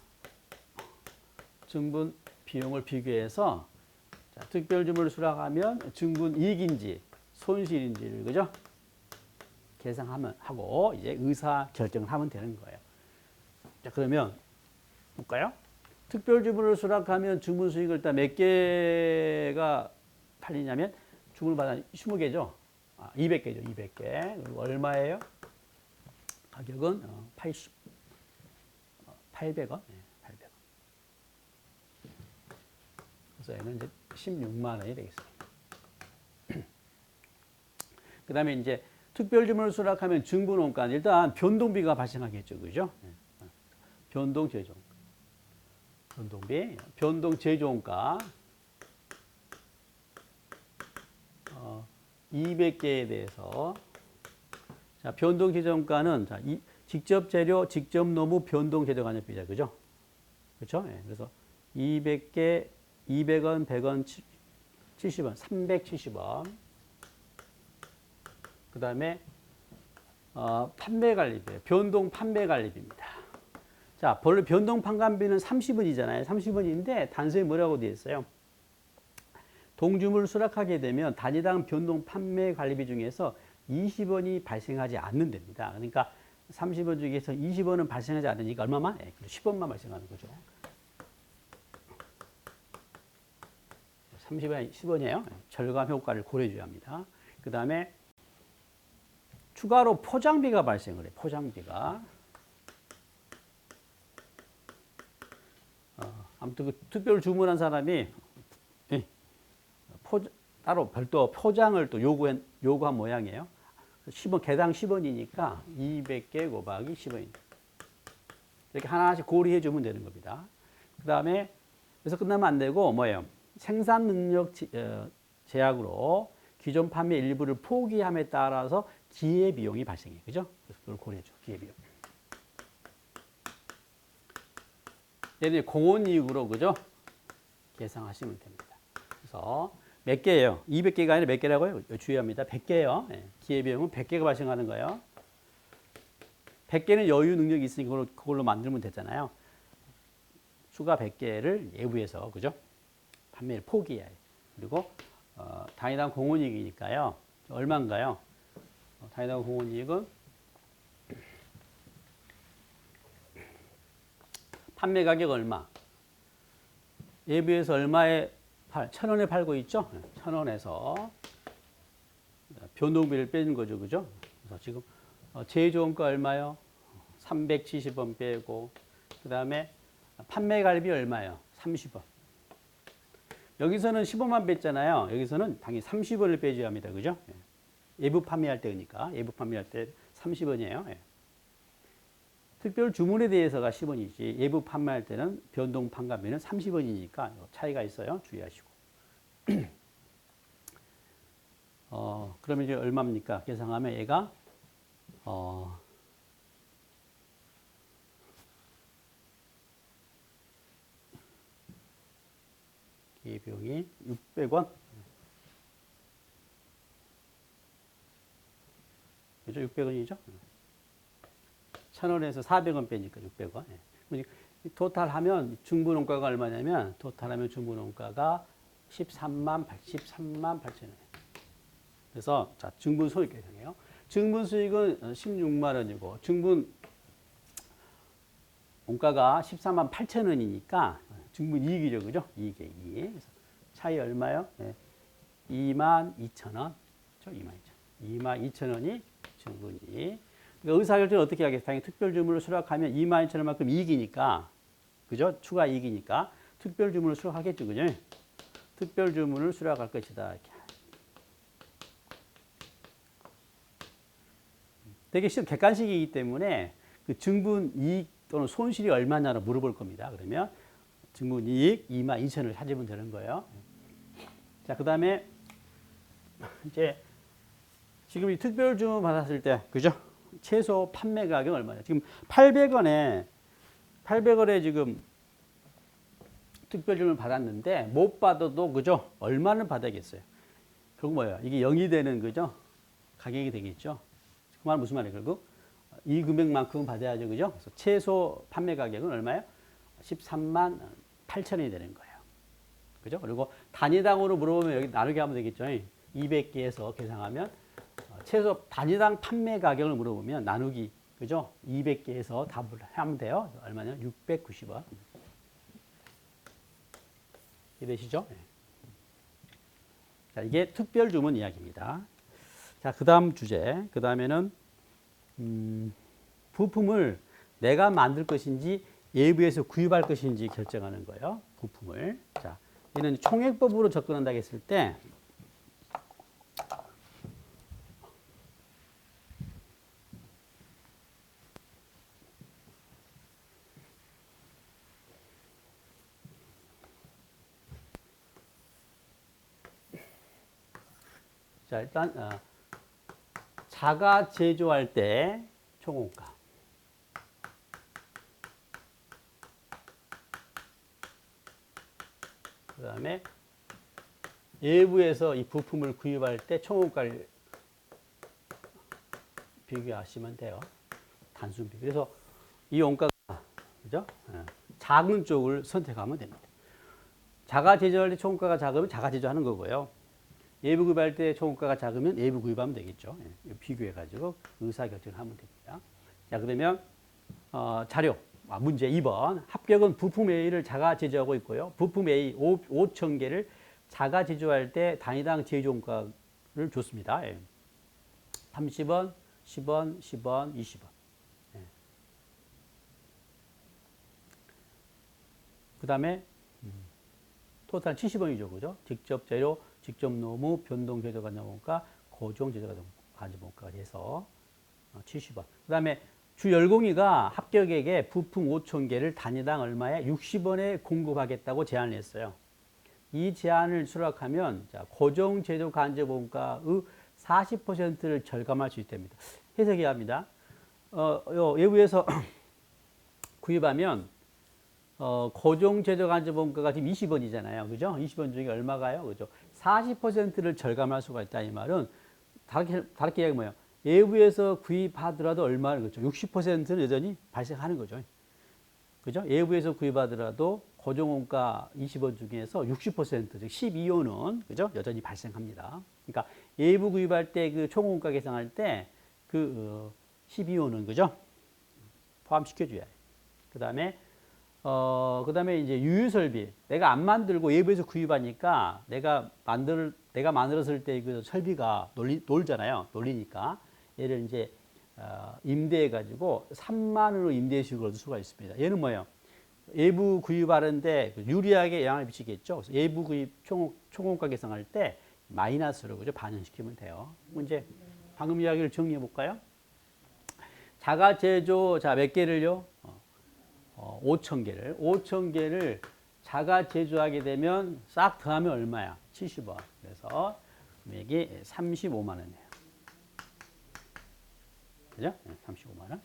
증분 비용을 비교해서 자, 특별 주문을 수락하면 증분 이익인지 손실인지를 그죠? 계산하면 하고 이제 의사 결정을 하면 되는 거예요. 자, 그러면 볼까요? 특별 주문을 수락하면 증분 수익을 일단 몇 개가 팔리냐면 주문을 받아 20개죠. 200개죠. 200개. 그리고 얼마예요? 가격은 800원. 네, 800원. 그래서 얘는 이제 16만 원이 되겠습니다. 그 다음에 이제 특별 주문을 수락하면 증분 원가 일단 변동비가 발생하겠죠. 그죠? 네. 변동 제조. 변동비, 변동 제조원가 200개에 대해서 자, 변동 제조원가는 자, 직접 재료, 직접 노무 변동 제조 간접비죠. 그죠? 그렇죠? 네, 그래서 200개 200원, 100원, 70원, 370원. 그다음에 판매 관리비예요. 변동 판매 관리비입니다. 자, 본래 변동 판관비는 30원이잖아요. 30원인데 단서에 뭐라고 되어 있어요? 동주물을 수락하게 되면 단위당 변동 판매 관리비 중에서 20원이 발생하지 않는답니다. 그러니까 30원 중에서 20원은 발생하지 않으니까 얼마만? 10원만 발생하는 거죠. 30원이 10원이에요. 절감 효과를 고려해줘야 합니다. 그 다음에 추가로 포장비가 발생을 해요. 포장비가. 아무튼 그 특별 주문한 사람이 따로 별도 포장을 또 요구한 모양이에요. 10원, 개당 10원이니까 200개 곱하기 10원입니다. 이렇게 하나씩 고려해 주면 되는 겁니다. 그 다음에 그래서 끝나면 안 되고 뭐예요? 생산 능력 제약으로 기존 판매 일부를 포기함에 따라서 기회비용이 발생해요. 그죠? 그래서 그걸 고려해 줘. 기회비용. 얘는 공원이익으로 그죠? 계산하시면 됩니다. 그래서 몇 개예요? 200개가 아니라 몇 개라고요? 주의합니다. 100개예요. 기회비용은 100개가 발생하는 거예요. 100개는 여유 능력이 있으니까 그걸로 만들면 되잖아요. 추가 100개를 예부해서 그죠? 판매를 포기해야 해요. 그리고 단위당 공원이익이니까요. 얼마인가요? 단위당 공원이익은 판매 가격 얼마? 예부에서 얼마에 1,000원에 팔고 있죠? 1,000원에서 변동비를 빼는 거죠. 그죠? 그래서 지금 제일 좋은 거 얼마요? 370원 빼고 그 다음에 판매 가격이 얼마요? 30원. 여기서는 15만 뺐잖아요. 여기서는 당연히 30원을 빼줘야 합니다. 그죠? 예부 판매할 때니까. 예부 판매할 때 30원이에요. 특별 주문에 대해서가 10원이지 예부 판매할 때는 변동 판관비는 30원이니까 차이가 있어요. 주의하시고. 그러면 이제 얼마입니까? 계산하면 얘가 이 비용이 600원. 그죠? 600원이죠? 1,000원에서 400원 빼니까 600원. 토탈 하면 중분원가가 얼마냐면, 토탈하면 중분원가가 13만 8천원. 그래서, 자, 중분 소익 계산해요. 중분 수익은 16만 원이고, 중분 원가가 14만 8천원이니까, 중분 이익이죠. 그죠? 이익이에요, 이익. 그래서 차이 얼마요? 2만 2천원. 그렇죠? 2만 2천원이 중분이익. 그러니까 의사결정을 어떻게 하겠어요? 당연히 특별주문을 수락하면 22,000원만큼 이익이니까, 그죠? 추가 이익이니까 특별주문을 수락하겠죠, 그죠? 특별주문을 수락할 것이다. 이렇게. 되게 객관식이기 때문에 그 증분 이익 또는 손실이 얼마냐로 물어볼 겁니다. 그러면 증분 이익 22,000원을 찾으면 되는 거예요. 자, 그 다음에 이제 지금 이 특별주문 받았을 때, 그죠? 최소 판매 가격은 얼마냐? 지금 800원에 지금 특별주문을 받았는데 못 받아도 그죠? 얼마는 받아야겠어요? 결국 뭐예요? 이게 0이 되는 그죠? 가격이 되겠죠? 그 말은 무슨 말이에요? 결국 이 금액만큼은 받아야죠, 그죠? 그래서 최소 판매 가격은 얼마예요? 13만 8천원이 되는 거예요. 그죠? 그리고 단위당으로 물어보면 여기 나누기 하면 되겠죠? 200개에서 계산하면 최소 단위당 판매 가격을 물어보면 나누기, 그죠? 200개에서 답을 하면 돼요. 얼마냐? 690원. 이해되시죠? 네. 자, 이게 특별주문 이야기입니다. 자, 그 다음 주제. 그 다음에는, 부품을 내가 만들 것인지 예부에서 구입할 것인지 결정하는 거예요. 부품을. 자, 얘는 총액법으로 접근한다고 했을 때, 자, 일단 자가 제조할 때 총원가. 그 다음에 예부에서 이 부품을 구입할 때 총원가를 비교하시면 돼요. 단순 비교. 그래서 이 원가가 그죠? 작은 쪽을 선택하면 됩니다. 자가 제조할 때 총원가가 작으면 자가 제조하는 거고요. 예부 구입할 때 총원가가 작으면 예부 구입하면 되겠죠. 비교해가지고 의사결정을 하면 됩니다. 자, 그러면 자료 문제 2번 합격은 부품 A를 자가 제조하고 있고요. 부품 A 5,000개를 자가 제조할 때 단위당 제조원가를 줬습니다. 30원, 10원, 10원, 20원. 그 다음에 토탈 70원이죠. 그죠? 직접 재료, 직접 노무, 변동 제조 관자원가, 고정 제조 관자원가가 돼서 70원. 그 다음에 주 열공이가 합격에게 부품 5,000개를 단위당 얼마에 60원에 공급하겠다고 제안을 했어요. 이 제안을 수락하면 고정 제조 관자원가의 40%를 절감할 수 있답니다. 해석해야 합니다. 외부에서 구입하면 고정 제조 관자원가가 지금 20원이잖아요. 그죠? 20원 중에 얼마가요? 그죠? 40%를 절감할 수가 있다. 이 말은 다르게 이야기하면 뭐예요? 외부에서 구입하더라도 얼마를 그죠? 60%는 여전히 발생하는 거죠. 그죠? 외부에서 구입하더라도 고정원가 20원 중에서 60%, 즉 12원은 그죠? 여전히 발생합니다. 그러니까 외부 구입할 때 그 총원가 계산할 때 그 12원은 그죠? 포함시켜줘야 해요. 그다음에 이제 유유설비. 내가 안 만들고 외부에서 구입하니까 내가 만들었을 때 그 설비가 놀잖아요. 놀리니까. 얘를 이제 임대해가지고 3만 원으로 임대식을 얻을 수가 있습니다. 얘는 뭐예요? 외부 구입하는데 유리하게 영향을 미치겠죠. 그래서 외부 구입 총원가 계산할 때 마이너스로 그죠? 반영시키면 돼요. 이제 방금 이야기를 정리해 볼까요? 자가 제조 몇 개를요? 5,000개를 자가 제조하게 되면 싹 더하면 얼마야? 70원. 그래서 금액이 35만 원이에요. 그죠? 35만 원.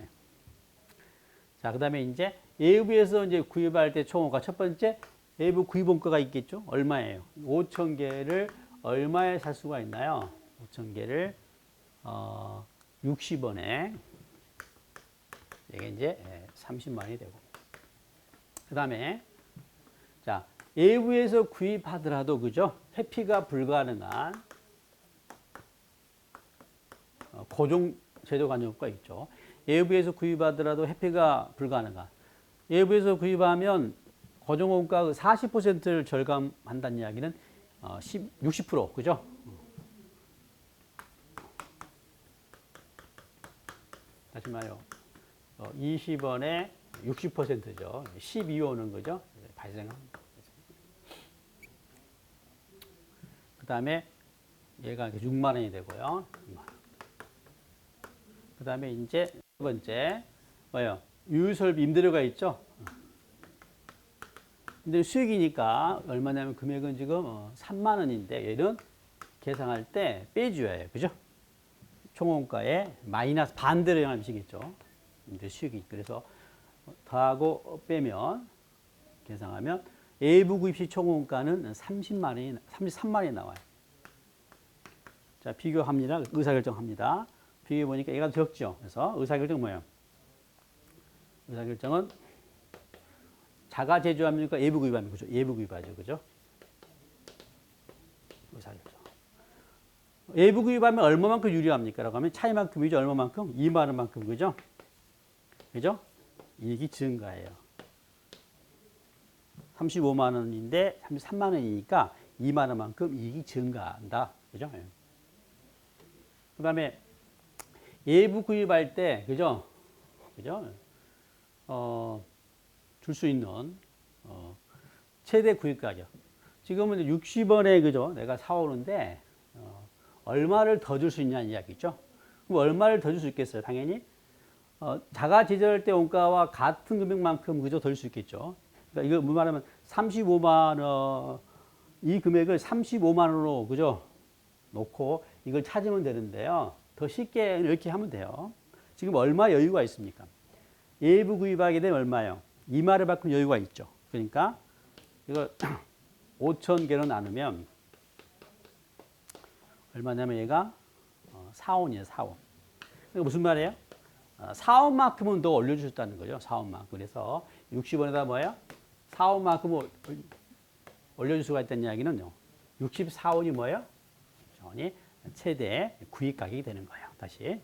자, 그다음에 이제 외부에서 이제 구입할 때 총원가 첫 번째 외부 구입원가가 있겠죠? 얼마예요? 5,000개를 얼마에 살 수가 있나요? 5,000개를 60원에 이게 이제 30만 원이 되고. 그다음에 자, 외부에서 구입하더라도 그죠? 회피가 불가능한 고정 제조 관여가 있죠. 외부에서 구입하더라도 회피가 불가능한. 외부에서 구입하면 고정원가 40%를 절감한다는 이야기는 60% 그죠? 다시 말해요. 20원에 60%죠. 12원은 그죠? 발생합니다. 그 다음에 얘가 6만 원이 되고요. 6만 원. 그 다음에 이제 세 번째 뭐예요? 유유설비 임대료가 있죠. 근데 수익이니까 얼마냐면 금액은 지금 3만 원인데 얘는 계산할 때 빼줘야 해요. 그죠? 총원가에 마이너스 반대로 영향을 미치겠죠. 임대 수익이. 그래서 더하고 빼면 계산하면 외부 구입 시 총원가는 33만 원이 나와요. 자, 비교합니다. 의사결정합니다. 비교해 보니까 얘가 적죠. 그래서 의사결정 뭐예요? 의사결정은 자가 제조합니까? 외부 구입합니까? 그죠? 외부 구입하죠. 그죠? 의사결정. 외부 구입하면 얼마만큼 유리합니까? 라고 하면 차이만큼이죠. 얼마만큼? 2만 원만큼. 그죠? 그죠? 이익이 증가해요. 35만 원인데 33만 원이니까 2만 원만큼 이익이 증가한다. 그죠? 그 다음에 외부 구입할 때, 그죠? 그죠? 줄 수 있는, 최대 구입 가격. 지금은 60원에, 그죠? 내가 사오는데, 얼마를 더 줄 수 있냐는 이야기죠. 그럼 얼마를 더 줄 수 있겠어요? 당연히. 자가 제조할 때 원가와 같은 금액만큼, 그죠? 더 줄 수 있겠죠. 그러니까 이거 말하면 35만 원, 이 금액을 35만 원으로, 그죠? 놓고 이걸 찾으면 되는데요. 더 쉽게 이렇게 하면 돼요. 지금 얼마 여유가 있습니까? 외부 구입하게 되면 얼마요? 2만 원만큼 여유가 있죠. 그러니까 이거 5,000개로 나누면 얼마냐면 얘가 4원이에요. 4원. 그러니까 무슨 말이에요? 4원만큼은 더 올려주셨다는 거죠. 4원만큼. 그래서 60원에다 뭐예요? 4원만큼 올려줄 수가 있다는 이야기는요. 64원이 뭐예요? 원이 최대 구입 가격이 되는 거예요. 다시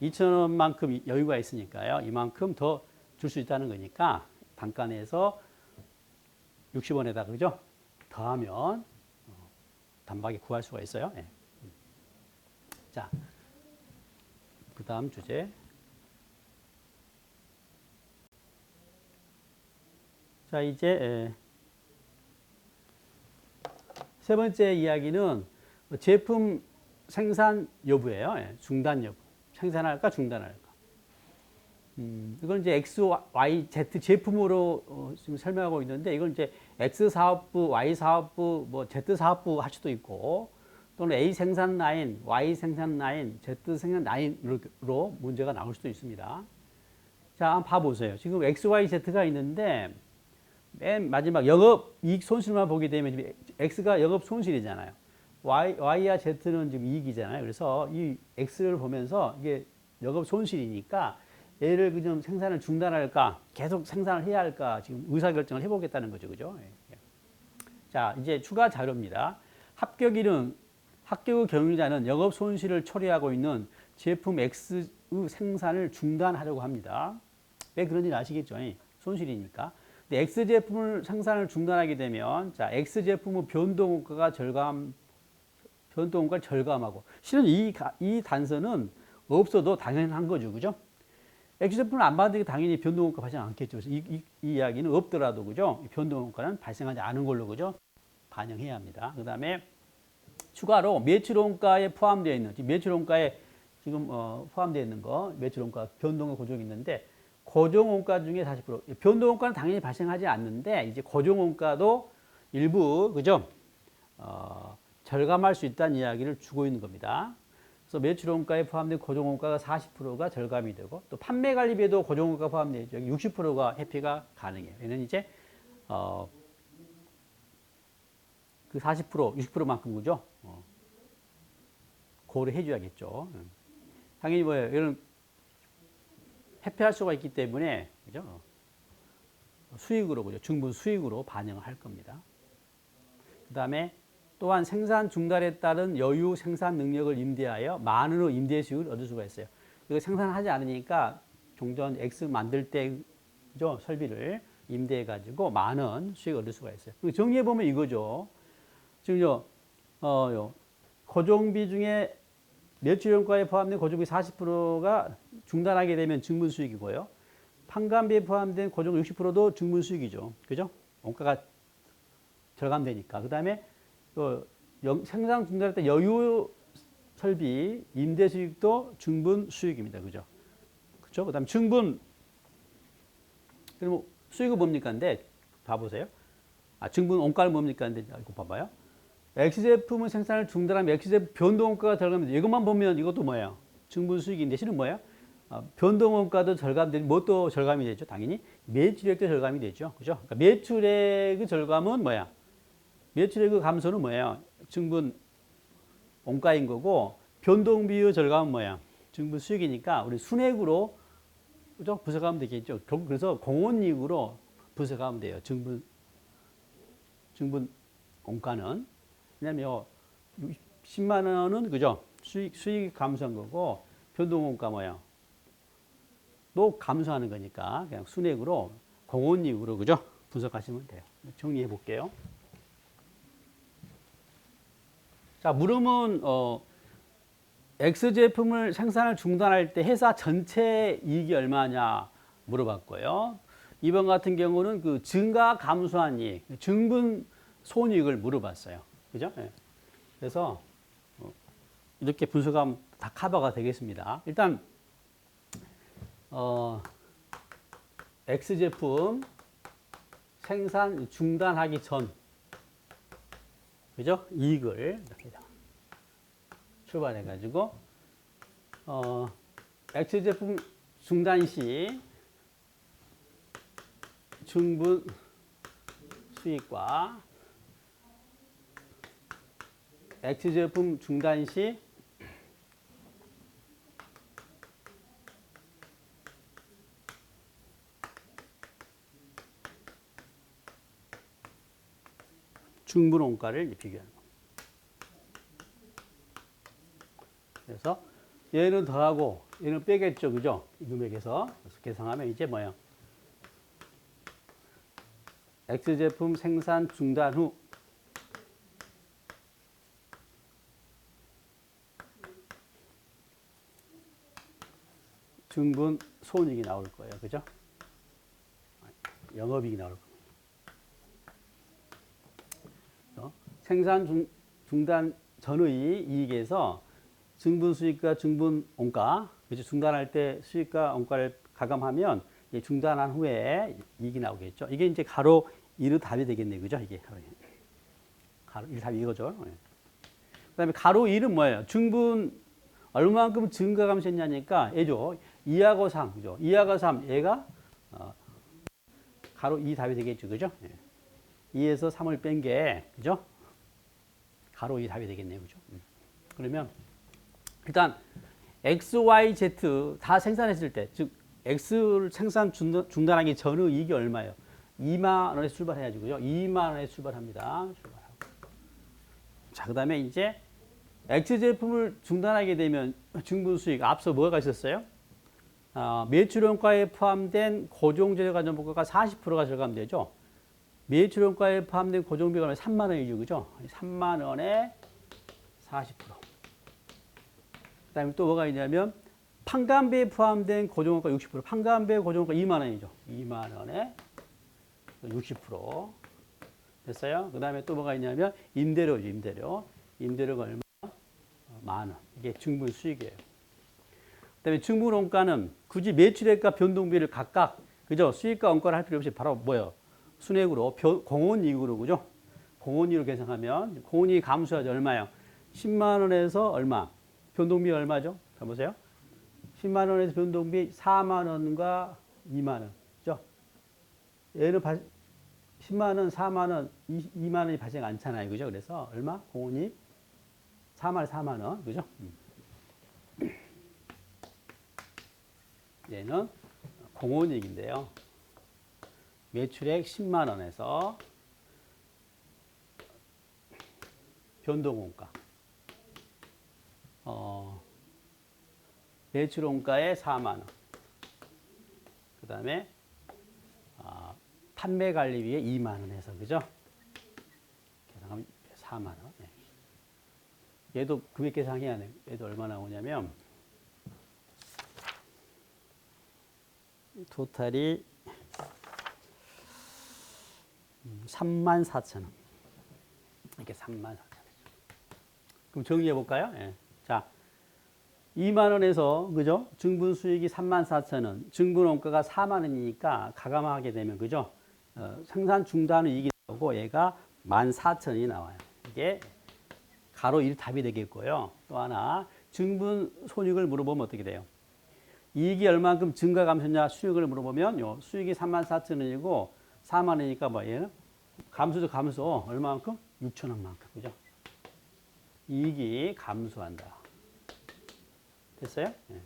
2,000원만큼 여유가 있으니까요. 이만큼 더 줄 수 있다는 거니까 단가 내에서 60원에다 그죠? 더하면 단박에 구할 수가 있어요. 네. 자, 그 다음 주제. 자, 이제 세 번째 이야기는 제품 생산 여부예요. 중단 여부. 생산할까 중단할까. 이건 이제 X, Y, Z 제품으로 지금 설명하고 있는데 이건 이제 X 사업부, Y 사업부, 뭐 Z 사업부 할 수도 있고 또는 A 생산 라인, Y 생산 라인, Z 생산 라인으로 문제가 나올 수도 있습니다. 자, 한번 봐보세요. 지금 X, Y, Z가 있는데 맨 마지막 영업 이익 손실만 보게 되면 X가 영업 손실이잖아요. Y와 Z는 지금 이익이잖아요. 그래서 이 X를 보면서 이게 영업 손실이니까 얘를 그냥 생산을 중단할까, 계속 생산을 해야 할까, 지금 의사결정을 해보겠다는 거죠. 그죠? 자, 이제 추가 자료입니다. 합격 후 경영자는 영업 손실을 초래하고 있는 제품 X의 생산을 중단하려고 합니다. 왜 그런지 아시겠죠? 손실이니까. 근데 X 제품을 생산을 중단하게 되면, 자, X 제품의 변동원가를 절감하고, 실은 이 단서는 없어도 당연한 거죠. 그죠? X 제품을 안 받는 게 당연히 변동원가 발생 않겠죠. 그래서 이 이야기는 없더라도, 그죠? 변동원가는 발생하지 않은 걸로, 그죠? 반영해야 합니다. 그 다음에 추가로 매출원가에 포함되어 있는, 매출원가에 지금 포함되어 있는 거, 매출원가 변동의 고정이 있는데, 고정원가 중에 40%, 변동원가는 당연히 발생하지 않는데, 이제 고정원가도 일부, 그죠? 절감할 수 있다는 이야기를 주고 있는 겁니다. 그래서 매출원가에 포함된 고정원가가 40%가 절감이 되고 또 판매관리비에도 고정원가가 포함되죠. 60%가 회피가 가능해요. 얘는 이제 그 40%, 60%만큼 그죠? 고려해 줘야겠죠. 당연히 뭐예요? 이런 회피할 수가 있기 때문에 그죠? 수익으로 그죠? 충분 수익으로 반영을 할 겁니다. 그다음에 또한 생산 중단에 따른 여유 생산 능력을 임대하여 많은 임대 수익을 얻을 수가 있어요. 이거 생산하지 않으니까 종전 X 만들 때 그죠? 설비를 임대해 가지고 많은 수익을 얻을 수가 있어요. 정리해 보면 이거죠. 지금요, 고정비 중에 매출원가에 포함된 고정비 40%가 중단하게 되면 증분 수익이고요. 판관비에 포함된 고정 60%도 증분 수익이죠. 그죠? 원가가 절감되니까. 그 다음에 생산 중단할 때 여유 설비 임대 수익도 증분 수익입니다. 그죠? 그죠? 그 다음 증분, 그럼 수익은 뭡니까? 근데 봐보세요. 증분 원가는 뭡니까? 근데 이거 봐봐요. X 제품의 생산을 중단하면 X 제품 변동원가가 절감됩니다. 이것만 보면 이것도 뭐예요? 증분 수익인데 실은 뭐예요? 변동원가도 절감되니 뭣도 절감이 되죠? 당연히 매출액도 절감이 되죠. 그죠? 그러니까 매출액의 절감은 뭐야? 매출액의 감소는 뭐예요? 증분 원가인 거고 변동비의 절감은 뭐야? 증분 수익이니까 우리 순액으로 그죠? 분석하면 되겠죠. 그래서 공원이익으로 분석하면 돼요. 증분 원가는 왜냐면 10만 원은 그죠? 수익 감소한 거고 변동원가 뭐야? 또 감소하는 거니까 그냥 순액으로 공원이익으로 그죠? 분석하시면 돼요. 정리해 볼게요. 자, 물음은 X 제품을 생산을 중단할 때 회사 전체 이익이 얼마냐 물어봤고요. 이번 같은 경우는 그 증가 감소한 이익, 증분 손익을 물어봤어요. 그죠? 네. 그래서 이렇게 분석하면 다 커버가 되겠습니다. 일단 X 제품 생산 중단하기 전, 그죠? 이익을 이렇게 출발해가지고 X 제품 중단 시 증분 수익과 X 제품 중단 시 중분 원가를 비교하는 겁니다. 그래서 얘는 더하고 얘는 빼겠죠, 그죠? 이 금액에서 그래서 계산하면 이제 뭐예요? X 제품 생산 중단 후 중분 손익이 나올 거예요, 그죠? 영업이익이 나올 겁니다. 생산 중단 전의 이익에서 증분 수익과 증분 원가, 그죠? 중단할 때 수익과 원가를 가감하면 중단한 후에 이익이 나오겠죠. 이게 이제 가로 1의 답이 되겠네요, 그죠? 이게 가로 1 답이 이거죠. 그다음에 가로 1은 뭐예요? 증분 얼마만큼 증가 감소했냐니까 얘죠. 2하고 3, 그죠? 2하고 3, 얘가 가로 2 답이 되겠죠, 그죠? 2에서 3을 뺀 게, 그죠? 가로 2 답이 되겠네요, 그죠? 그러면 일단 X, Y, Z 다 생산했을 때, 즉 X를 생산 중단하기 전의 이익이 얼마예요? 2만 원에서 출발해야지, 그죠? 2만 원에서 출발합니다. 출발하고. 자, 그다음에 이제 X 제품을 중단하게 되면 증분 수익 앞서 뭐가 있었어요? 매출원가에 포함된 고정재료가전부가가 40%가 절감되죠. 매출원가에 포함된 고정비가 3만 원이죠, 그죠? 3만 원에 40%. 그다음에 또 뭐가 있냐면 판관비에 포함된 고정원가 60%, 판관비의 고정원가 2만 원이죠. 2만 원에 60% 됐어요. 그다음에 또 뭐가 있냐면 임대료죠, 임대료. 임대료가 얼마? 만 원. 이게 증분 수익이에요. 그다음에 증분 원가는 굳이 매출액과 변동비를 각각 그죠? 수익과 원가를 할 필요 없이 바로 뭐예요? 순액으로 공원이익으로 그죠? 공원이익으로 계산하면 공원이익 감소하죠. 얼마요? 10만 원에서 얼마? 변동비 얼마죠? 자 보세요. 10만 원에서 변동비 4만 원과 2만 원. 그죠? 얘는 10만 원, 4만 원, 2만 원이 발생 않잖아요. 그죠? 그래서 얼마? 공원이익 4만 원. 그죠? 얘는 공원이익인데요. 매출액 10만 원에서 변동원가. 매출원가에 4만 원. 그 다음에 판매관리비에 2만 원에서 그죠? 계산하면 4만 원. 네. 얘도 금액 계산해야 돼. 얘도 얼마 나오냐면 토탈이 34,000원. 이렇게 34,000원. 그럼 정리해 볼까요? 예. 자, 2만 원에서 그죠? 증분 수익이 34,000원, 증분 원가가 4만 원이니까 가감하게 되면 그죠? 생산 중단 이익이 나오고 얘가 14,000원이 나와요. 이게 가로 1 답이 되겠고요. 또 하나 증분 손익을 물어보면 어떻게 돼요? 이익이 얼마만큼 증가 감소냐 수익을 물어보면 요 수익이 34,000원이고 4만 원이니까 뭐예요? 감소죠, 감소. 얼마만큼? 6,000원만큼. 그죠? 이익이 감소한다. 됐어요? 네.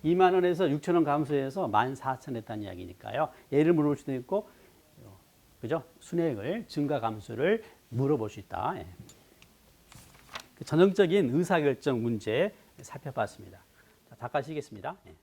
2만 원에서 6,000원 감소해서 14,000원 했다는 이야기니까요. 얘를 물어볼 수도 있고, 그죠? 순액을, 증가 감소를 물어볼 수 있다. 예. 전형적인 의사결정 문제 살펴봤습니다. 자, 닦아시겠습니다. 예.